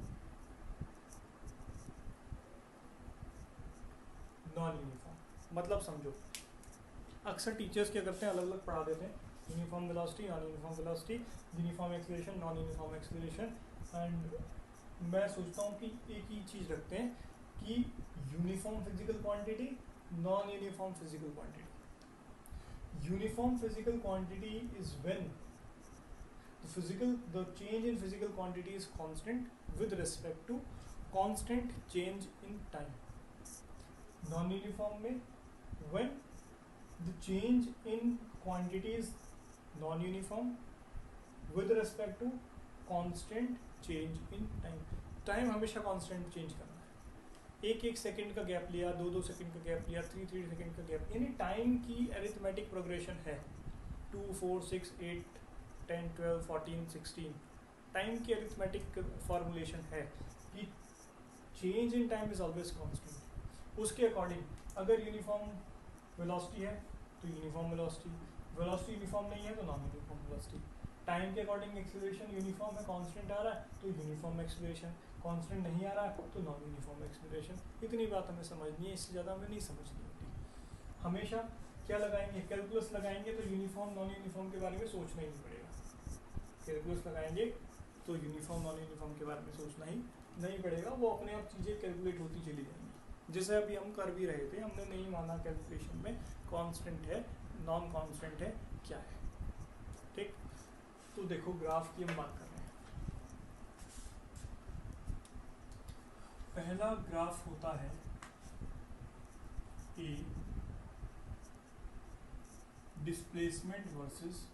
non uniform. मतलब समझो, अक्सर टीचर्स क्या करते हैं, अलग अलग पढ़ा देते हैं, uniform velocity, non uniform velocity, uniform acceleration, non uniform acceleration. And मैं सोचता हूँ कि एक ही चीज़ रखते हैं कि uniform physical quantity, non uniform physical quantity. Uniform physical quantity is when the change in physical quantity is constant with respect to constant change in time. Non-uniform में when the change in quantity is non-uniform with respect to constant change in time. Time हमेशा constant change करना है, एक एक second का gap लिया, दो दो सेकंड का गैप लिया, थ्री थ्री सेकंड का गैप, यानी टाइम की अरिथमेटिक प्रोग्रेशन है 2 4 6 8 10 12 14 16। टाइम की अरिथमेटिक फॉर्मुलेशन है कि change in time is always constant. उसके अकॉर्डिंग अगर यूनिफॉर्म वेलोसिटी है तो यूनिफॉर्म वेलोसिटी, वेलोसिटी यूनिफॉर्म नहीं है तो नॉन यूनिफॉर्म वेलोसिटी। टाइम के अकॉर्डिंग एक्सीलरेशन यूनिफॉर्म है, कांस्टेंट आ रहा है तो यूनिफॉर्म एक्सीलरेशन, कांस्टेंट नहीं आ रहा है तो नॉन यूनिफॉर्म एक्सीलरेशन। इतनी बात हमें समझनी है, इससे ज़्यादा हमें नहीं समझनी होती। हमेशा क्या लगाएंगे, कैलकुलस लगाएंगे तो यूनिफॉर्म नॉन यूनिफॉर्म के बारे में सोचना ही नहीं पड़ेगा। कैलकुलस लगाएंगे तो यूनिफॉर्म नॉन यूनिफॉर्म के बारे में सोचना ही नहीं पड़ेगा, वो अपने आप चीज़ें कैलकुलेट होती चली जाएंगी। जैसे अभी हम कर भी रहे थे, हमने नहीं माना कैलकुलेशन में कांस्टेंट है, नॉन कांस्टेंट है, क्या है। ठीक, तो देखो ग्राफ की हम बात कर रहे हैं। पहला ग्राफ होता है a displacement versus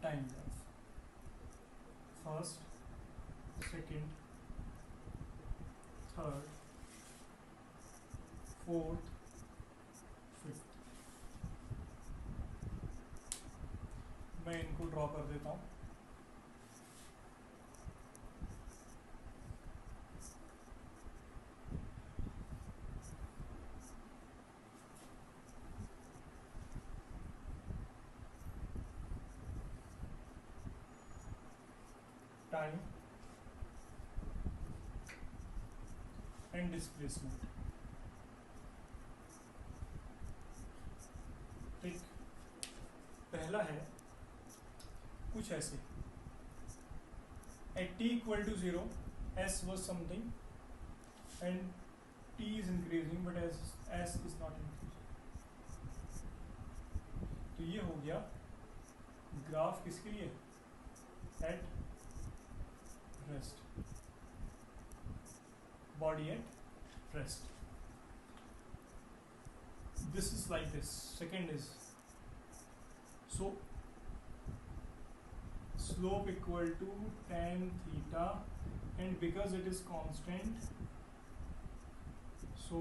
time graph. First, second, third, fourth, fifth. मैं इनको ड्रॉ कर देता हूँ। Time and displacement. ठीक, पहला है कुछ ऐसे, at t equal to 0 s was something and t is increasing but as s is not increasing। तो ये हो गया ग्राफ किसके लिए, at rest, body at rest। this is like this। second is, so slope equal to tan theta and because it is constant so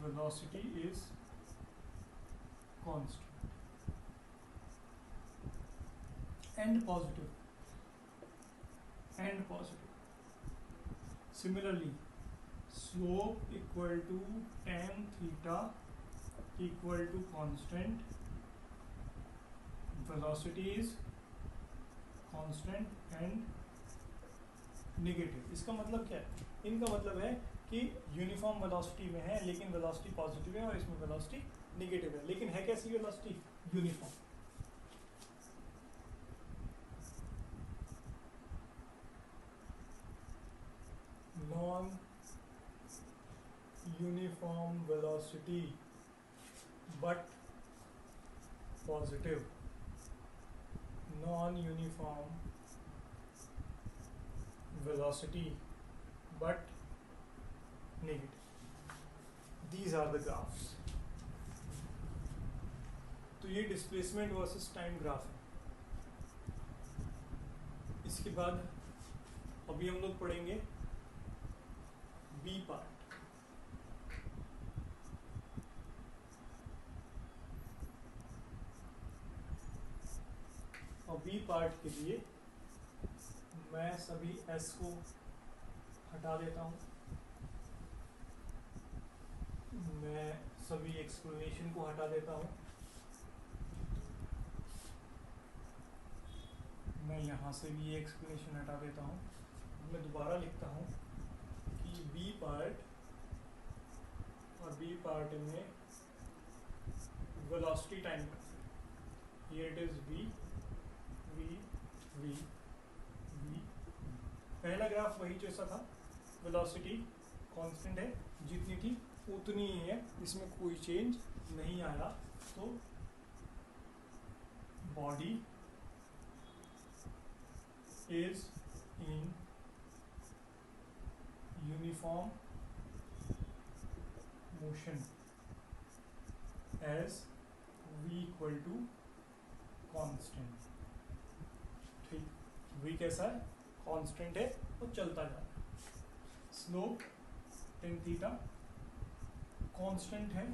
velocity is constant and positive and positive। similarly slope equal to tan theta equal to constant, velocity is constant and negative। इसका मतलब क्या है, इनका मतलब है कि uniform velocity में है लेकिन वेलोसिटी पॉजिटिव है और इसमें वेलोसिटी नेगेटिव है, लेकिन है कैसी velocity, uniform. Non uniform velocity but positive, non-uniform velocity but negative। These are the graphs। तो ये डिस्प्लेसमेंट वर्सेस टाइम ग्राफ है। इसके बाद अभी हम लोग पढ़ेंगे बी पार्ट। और बी पार्ट के लिए मैं सभी एस को हटा देता हूँ, मैं सभी एक्सप्लेनेशन को हटा देता हूँ मैं यहाँ से भी ये एक्सप्लेनेशन हटा देता हूँ। मैं दोबारा लिखता हूँ कि बी पार्ट और बी पार्ट में velocity time concept, here it is v v v v। पहला ग्राफ वही जैसा था, वेलोसिटी कांस्टेंट है, जितनी थी उतनी ही है, इसमें कोई चेंज नहीं आया। तो body is in uniform motion as v equal to constant. ठीक, v कैसा है, कांस्टेंट है, वो चलता जा रहा है। स्लोप टेन थीटा कांस्टेंट है,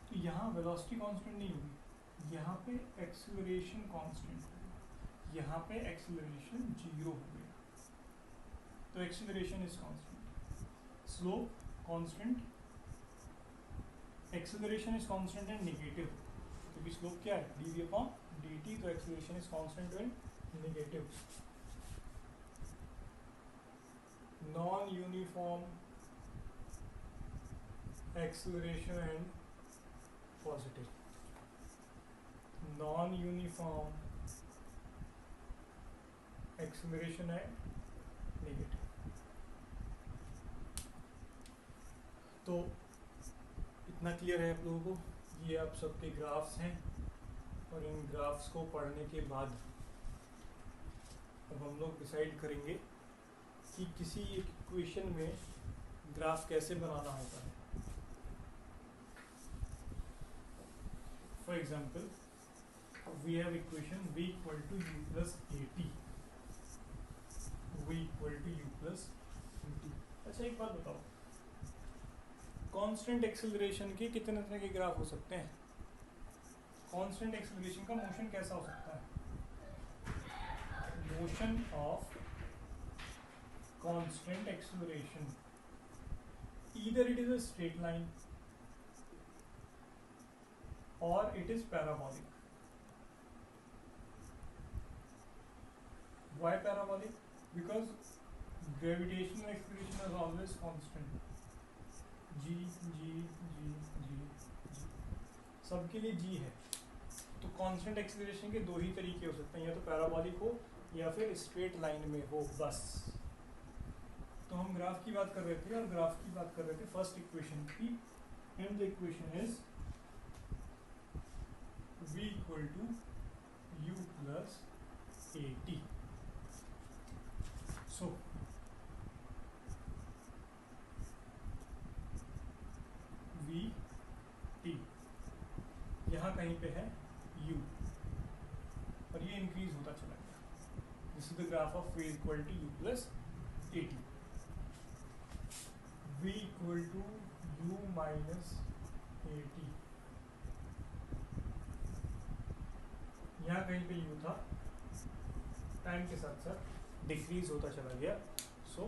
तो यहाँ वेलोसिटी कांस्टेंट नहीं होगी, यहाँ पे एक्सीलरेशन कांस्टेंट होगा, यहाँ पे एक्सीलरेशन 0 हो गया, तो acceleration is constant. Slope constant, acceleration is constant and negative, क्योंकि स्लोप क्या है, dv अपॉन dt, तो acceleration is constant and negative. Non uniform acceleration and positive, non uniform acceleration and negative. तो इतना क्लियर है आप लोगों को, ये आप सबके ग्राफ्स हैं, और इन ग्राफ्स को पढ़ने के बाद अब हम लोग डिसाइड करेंगे कि किसी एक इक्वेशन में ग्राफ कैसे बनाना होता है। For example we have equation v equal to u plus at, v equal to u plus at। अच्छा एक बात बताओ, कांस्टेंट एक्सेलरेशन के कितने तरह के ग्राफ हो सकते हैं? कांस्टेंट एक्सेलरेशन का मोशन कैसा हो सकता है? Motion of constant acceleration, either it is a straight line or it is parabolic. Why parabolic? Because gravitational acceleration is always constant, g g g g g, सबके लिए g है। तो constant acceleration के दो ही तरीके हो सकते हैं, या तो पैराबोलिक हो या फिर स्ट्रेट लाइन में हो, बस। तो हम ग्राफ की बात कर रहे थे, और ग्राफ की बात कर रहे थे फर्स्ट इक्वेशन की, and the equation is v equal to u plus at। So v t यहाँ कहीं पे है u, और ये इंक्रीज होता चला गया। This is the graph of v equal to u plus at। v equal to u minus at, यहाँ कहीं पे u था, टाइम के साथ साथ डिक्रीज होता चला गया, सो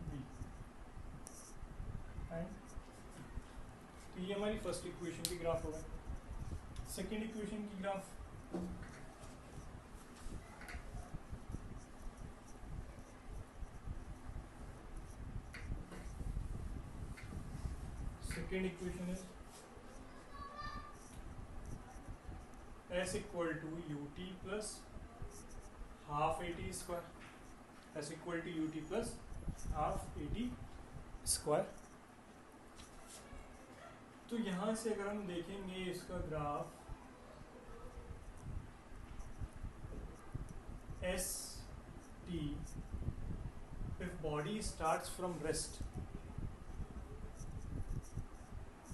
v एंड, तो ये हमारी फर्स्ट इक्वेशन की ग्राफ होगा। सेकेंड इक्वेशन की graph, second equation is s equal to ut plus half at square, s equal to ut plus half at square. तो यहाँ से अगर हम देखेंगे इसका graph, s t, if body starts from rest,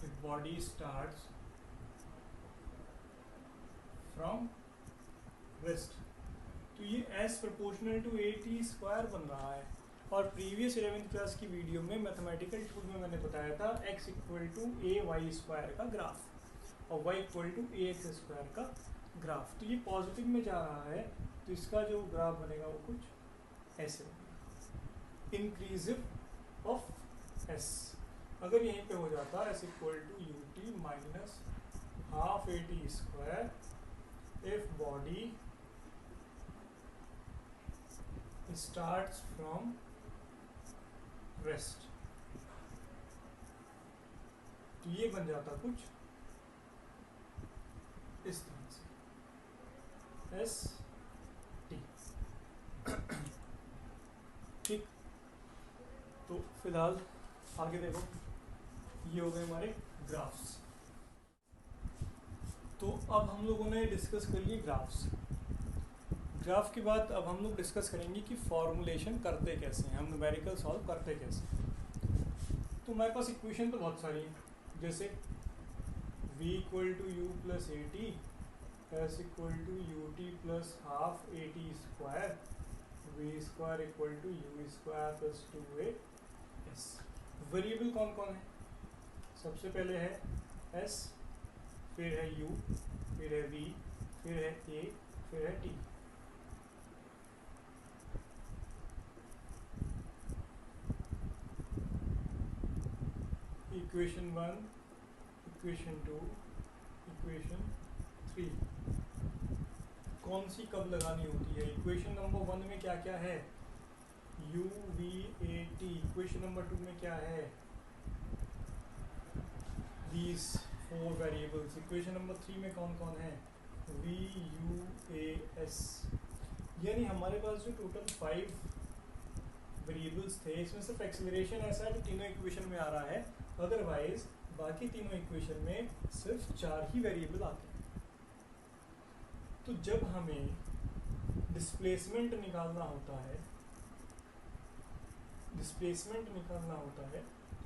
if body starts from rest, तो ये s proportional to at square बन रहा है। और प्रीवियस 11th क्लास की वीडियो में मैथमेटिकल टूल में मैंने बताया था x equal to a y square का ग्राफ, और y equal to a x square का ग्राफ। तो ये पॉजिटिव में जा रहा है, तो इसका जो ग्राफ बनेगा वो कुछ ऐसे बनेगा, इंक्रीजिव ऑफ s। अगर यहीं पे हो जाता s equal to u t minus half a t square, if body starts from rest। तो ये बन जाता कुछ इस तरह से एस टी। ठीक, तो फिलहाल आगे देखो, ये हो गए हमारे ग्राफ्स। तो अब हम लोगों ने डिस्कस कर लिए ग्राफ्स। ग्राफ के बाद अब हम लोग डिस्कस करेंगे कि फॉर्मुलेशन करते कैसे हैं, हम न्यूमेरिकल सॉल्व करते कैसे। तो हमारे पास इक्वेशन तो बहुत सारी हैं, जैसे v equal to u plus a t, s equal to u t plus half a t square, v square equal to u square plus two a s. Variable कौन कौन है? सबसे पहले है एस, फिर है यू, फिर है वी, फिर है ए, फिर है टी। इक्वेशन 1, इक्वेशन 2, इक्वेशन 3 कौन सी कब लगानी होती है? इक्वेशन नंबर 1 में क्या क्या है? u v a t। Equation number 2 में क्या है? these 4 variables. इक्वेशन नंबर 3 में कौन कौन है? v u a s। यानी हमारे पास जो टोटल 5 वेरिएबल्स थे, इसमें सिर्फ एक्सेलरेशन ऐसा है जो तीनों इक्वेशन में आ रहा है, अदरवाइज बाकी तीनों इक्वेशन में सिर्फ 4 ही वेरिएबल आते हैं। तो जब हमें डिस्प्लेसमेंट निकालना होता है,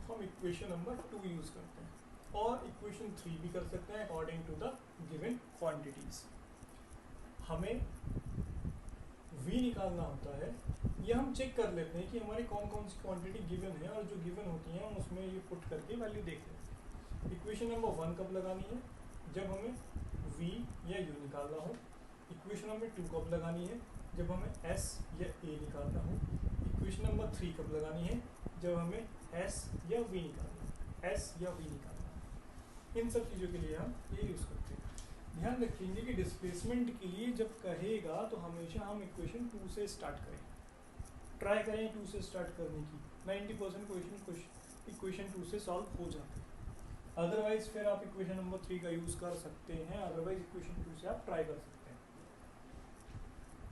तो हम इक्वेशन नंबर 2 यूज करते हैं, और इक्वेशन 3 भी कर सकते हैं according to the given quantities. हमें v निकालना होता है, ये हम चेक कर लेते हैं कि हमारी कौन कौन सी क्वांटिटी गिवन है, और जो गिवन होती हैं हम उसमें ये पुट करके वैल्यू देख लेते हैं। इक्वेशन नंबर 1 कब लगानी है? जब हमें v या u निकालना हो। इक्वेशन नंबर 2 कब लगानी है? जब हमें s या a निकालना हो। इक्वेशन नंबर 3 कब लगानी है? जब हमें s या v निकालना हो। इन सब चीज़ों के लिए हम ये यूज़ करते हैं। ध्यान रखेंगे कि डिस्प्लेसमेंट के लिए जब कहेगा तो हमेशा हम इक्वेशन 2 से स्टार्ट करें, ट्राई करें 2 से स्टार्ट करने की। 90% क्वेश्चन इक्वेशन 2 से सॉल्व हो जाते हैं। अदरवाइज फिर आप इक्वेशन नंबर 3 का यूज़ कर सकते हैं, अदरवाइज इक्वेशन 2 से आप ट्राई कर सकते हैं।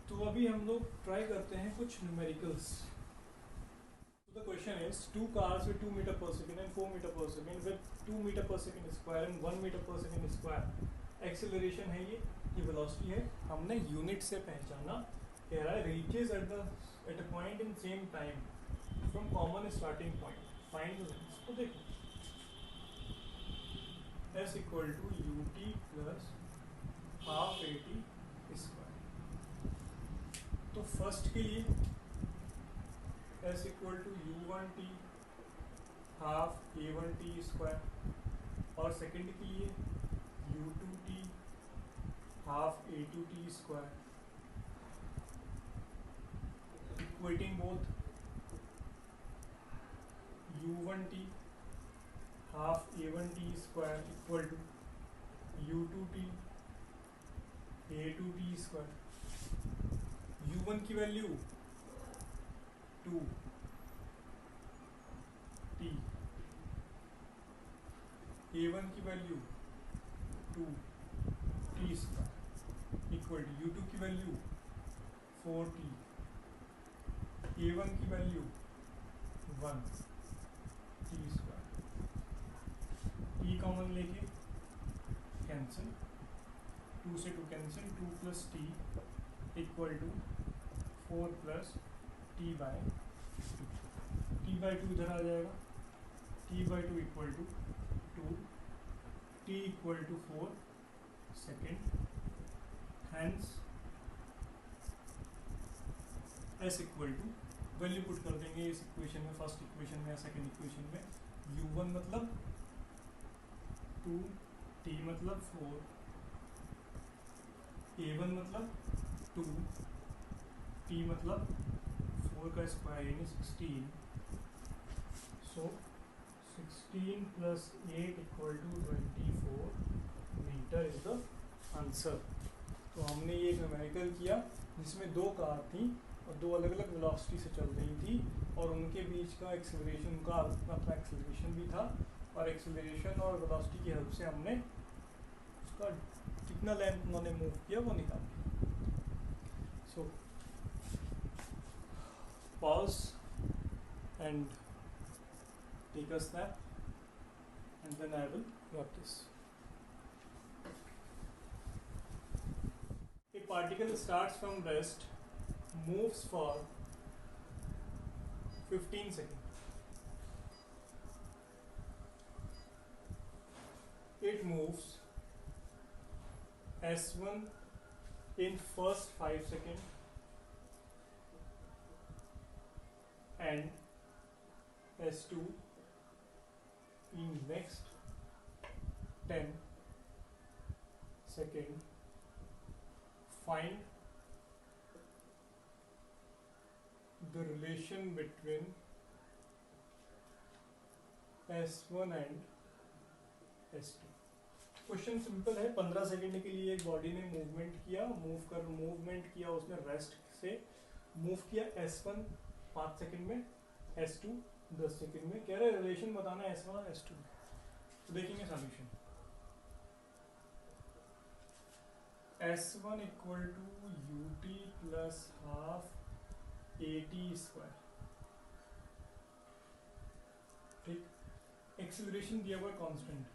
तो अभी हम लोग ट्राई करते हैं कुछ numericals. The question is 2 cars with 2 meter per second and 4 meter per second with 2 meter per second square and 1 meter per second square। Acceleration है ये वेलोसिटी है, हमने यूनिट से पहचाना। कह रहा है reaches at a point in same time from common starting point, find the length. तो देखो s equal to u t plus half a t square. तो फर्स्ट के लिए s equal to u one t half a one t square, और second के लिए u two t half a two t square. Equating both u one t half a one t square equal to you two t a two t square. U one की value 2 t, a1 की value 2 t square equal to u2 की value 4 t, a1 की value 1 t square. T common लेके cancel, 2 से 2 cancel, 2 plus t equal to 4 plus t by 2। T by 2 इधर आ जाएगा, t by 2 equal to 2, t equal to 4 second, hence s equal to value put कर देंगे इस equation में, first equation में या सेकेंड इक्वेशन में। u1 मतलब 2, t मतलब 4, a1 मतलब 2, t मतलब 4 का स्क्वायर यानी 16। So 16 plus 8 equal to 24 metre is the answer. तो हमने ये न्यूमेरिकल किया जिसमें 2 कार थी, और दो अलग अलग वेलोसिटी से चल रही थी और उनके बीच का एक्सेलरेशन, उनका अपना एक्सेलरेशन भी था और एक्सेलरेशन और वेलोसिटी की हेल्प से हमने उसका कितना लेंथ उन्होंने मूव किया वो निकाल लिया। सो pause and take a snap and then I will wrap this. A particle starts from rest, moves for 15 seconds. It moves S1 in first 5 seconds and S2 in next 10 seconds. Find the relation between S1 and S2. Question simple है, 15 second के लिए एक body ने movement किया, movement किया उसने rest से, move किया S1 5 सेकंड में, S2 10 सेकंड में। कह रहे रिलेशन बताना है S1 और S2 में। तो देखेंगे solution. S1 equal to ut plus half at square, ठीक। एक्सेलरेशन दिया हुआ कांस्टेंट,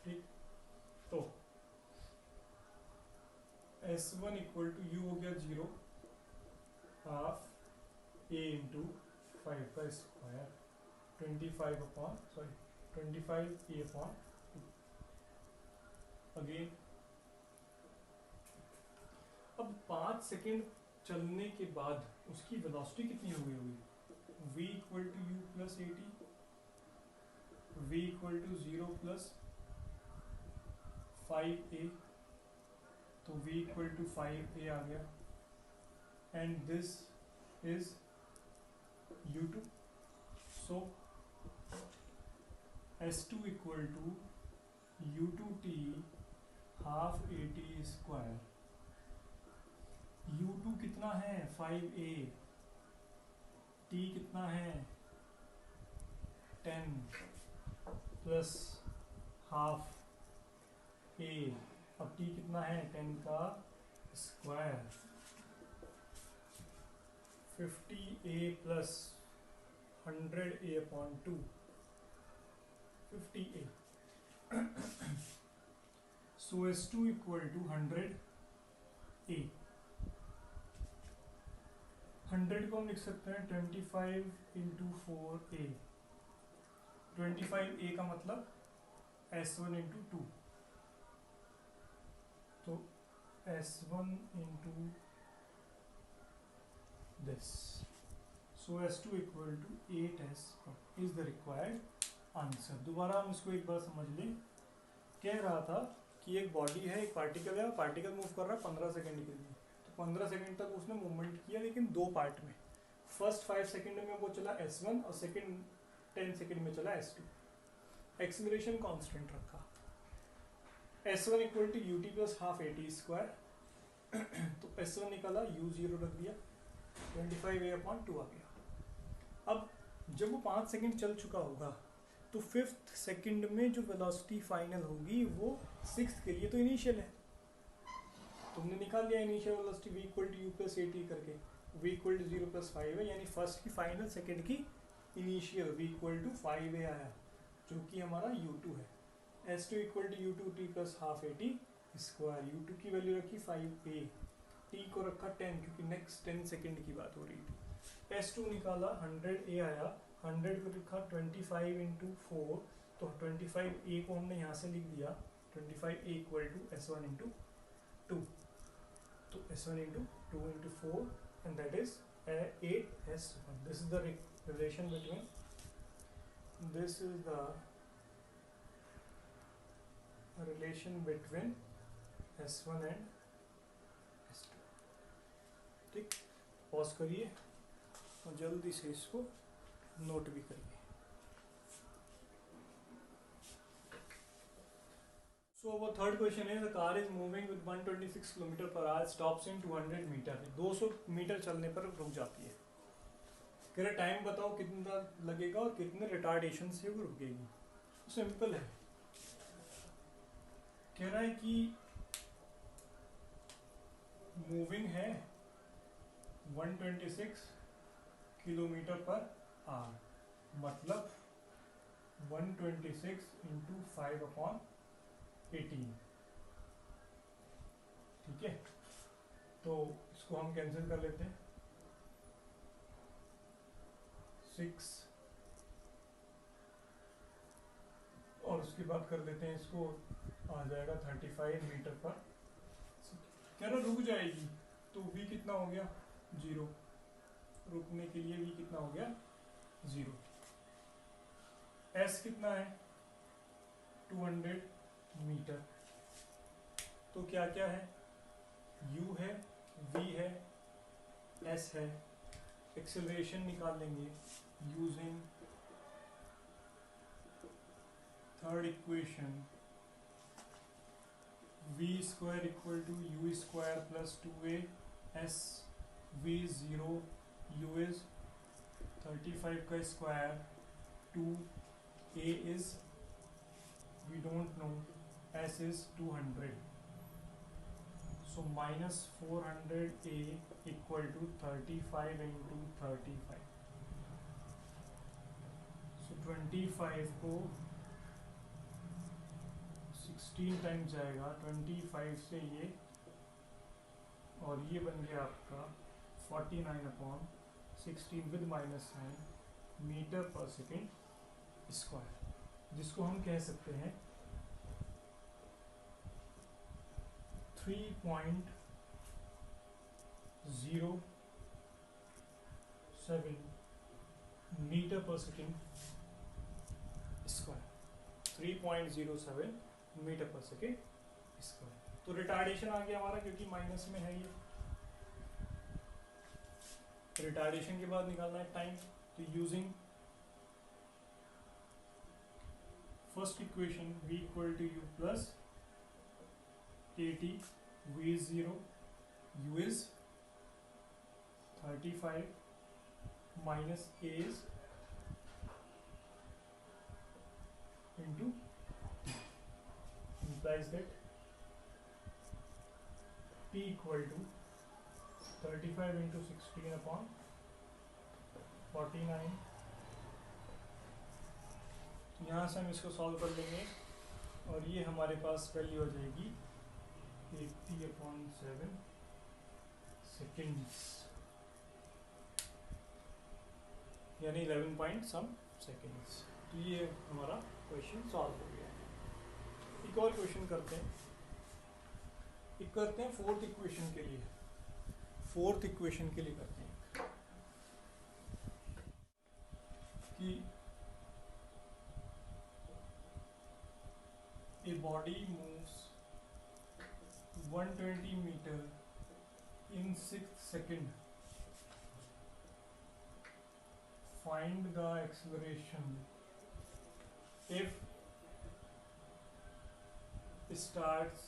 ठीक। तो S1 इक्वल टू u हो गया 0, हाफ a इंटू 5 का स्क्वायर 25 a अपॉन 2। अगेन अब 5 सेकेंड चलने के बाद उसकी वेलोसिटी कितनी हो गई होगी? v equal to u plus a t, v equal to 0 plus 5a, तो v इक्वल टू 5a आ गया and this is u2। So S2 equal to u2t half at square, u2 कितना है 5a, t कितना है 10 plus half a, अब t कितना है 10 का square, 50a plus 100a upon 2, 50a। so S2 equal to 100a, 100 को हम लिख सकते हैं 25 इंटू 4a, 25a का मतलब S1 इंटू 2, तो S1 into this, so S2 equal to 8s is the required answer. दोबारा हम इसको एक बार समझ लें। कह रहा था कि एक बॉडी है, एक पार्टिकल है, पार्टिकल मूव कर रहा है 15 सेकंड के लिए, तो 15 सेकंड तक उसने मूवमेंट किया, लेकिन दो पार्ट में। फर्स्ट 5 सेकंड में वो चला S1 और सेकंड 10 सेकंड में चला S2। एक्सेलरेशन कांस्टेंट रखा, S1 equal to ut plus half at square, तो S1 निकाला, u0 रख दिया, 25a अपॉन 2 आ गया। अब जब वो 5 सेकंड चल चुका होगा तो 5th सेकंड में जो वेलोसिटी फाइनल होगी वो 6th के लिए तो इनिशियल है, तुमने निकाल लिया initial velocity v equal to u plus at करके, v इक्वल टू 0 प्लस 5 है, यानी फर्स्ट की फाइनल सेकंड की initial v equal to 5a आया, जो कि हमारा u2 है। S2 equal to u2t plus half at square, u2 की वैल्यू रखी 5a, t को रखा 10 क्योंकि नेक्स्ट 10 सेकंड की बात हो रही थी। S2 निकाला 100a आया, 100 को लिखा 25 इंटू 4, तो 25a को हमने यहाँ से लिख दिया 25a equal to S1 into 2, तो S1 into 2 into 4 and that is 8s1। This is the relation between, this is the relation between S1 and S2। ठीक, पॉज करिए और जल्दी से इसको नोट भी करिए। So वो थर्ड क्वेश्चन है, the car is moving with 126 kilometre per hour, stops in 200 metre, 200 metre चलने पर रुक जाती है। कह रहा टाइम बताओ कितना लगेगा और कितने रिटार्डेशन से वो रुकेगी। सिंपल है, कह रहा है कि मूविंग है 126 किलोमीटर पर आवर, मतलब 126 इंटू 5/18, ठीक है। तो इसको हम कैंसिल कर लेते हैं, 6 और उसके बाद कर लेते हैं इसको, आ जाएगा 35 मीटर पर। कह रहा रुक जाएगी, तो v कितना हो गया 0, रुकने के लिए v कितना हो गया 0। s कितना है 200 मीटर, तो क्या क्या है, u है, v है, s है। एक्सेलरेशन निकाल लेंगे using third equation, v square equal to u square plus 2a s, v 0, u is 35 का square, 2a is we don't know, s is 200, so minus 400a equal to 35 into 35, so 25 को 16 times जाएगा, 25 से ये, और ये बन गया आपका 49/16 विद माइनस साइन मीटर पर सेकेंड स्क्वायर, जिसको हम कह सकते हैं 3.07 मीटर पर सेकेंड स्क्वायर, 3.07 मीटर पर सेकेंड स्क्वायर। तो रिटार्डेशन आ गया हमारा, क्योंकि माइनस में है ये। रिटार्डेशन के बाद निकालना है टाइम, तो using first equation v equal to u plus at, v is 0, u is 35 minus a is into implies that t equal to 35 into 16/49। तो यहाँ से हम इसको सॉल्व कर लेंगे और ये हमारे पास वैल्यू हो जाएगी 80/7 सेकेंड्स, यानी 11 पॉइंट सम सेकेंड्स। तो ये हमारा क्वेश्चन सॉल्व हो गया। एक और क्वेश्चन करते हैं, फोर्थ इक्वेशन के लिए, करते हैं कि a body moves 120 meter in 6 seconds. Find the acceleration if it starts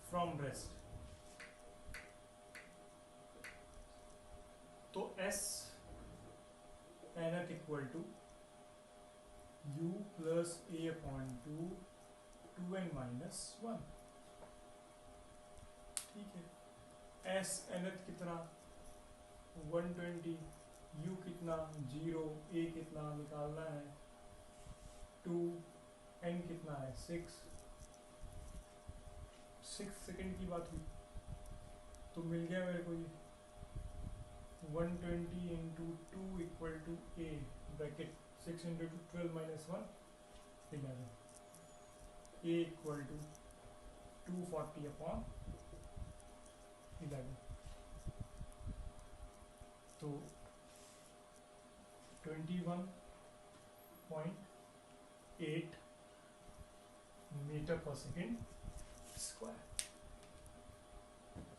from rest. तो s nth equal to u plus a/2 2n minus 1, ठीक है। s nth कितना 120, u कितना 0, a कितना निकालना है 2, n कितना है 6 सेकंड की बात हुई, तो मिल गया मेरे को ये 120 into 2 equal to a bracket 6 into 12 minus 1 11, a equal to 240/11, तो 21.8 मीटर पर second square.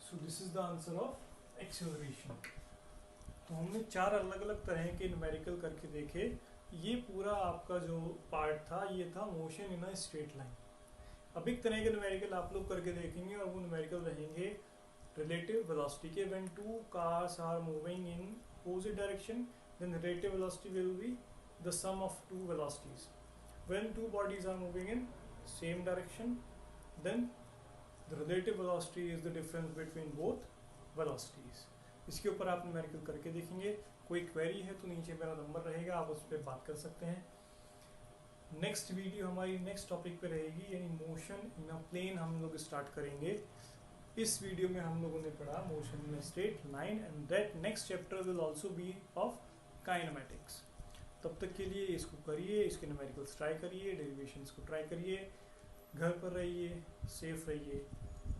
So this is the answer of acceleration. तो हमने 4 अलग अलग तरह के न्यूमेरिकल करके देखे। ये पूरा आपका जो पार्ट था ये था motion in a straight line, अब एक तरह के न्यूमेरिकल आप लोग करके देखेंगे और वो न्यूमेरिकल रहेंगे रिलेटिव वेलोसिटी के। When two cars are moving in opposite direction then relative velocity will be the sum of two velocities. When two bodies are moving in same direction then the relative velocity is the difference between both velocities. इसके ऊपर आप numerical करके देखेंगे। कोई query है तो नीचे मेरा नंबर रहेगा, आप उस पर बात कर सकते हैं। नेक्स्ट वीडियो हमारी नेक्स्ट टॉपिक पे रहेगी, यानी मोशन इन अ प्लेन हम लोग स्टार्ट करेंगे। इस वीडियो में हम लोगों ने पढ़ा motion in straight line and that next chapter will also be of kinematics. तब तक के लिए इसको करिए, इसके न्यूमेरिकल्स ट्राई करिए, डेरिवेशंस को ट्राई करिए, घर पर रहिए, सेफ रहिए,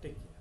टेक केयर।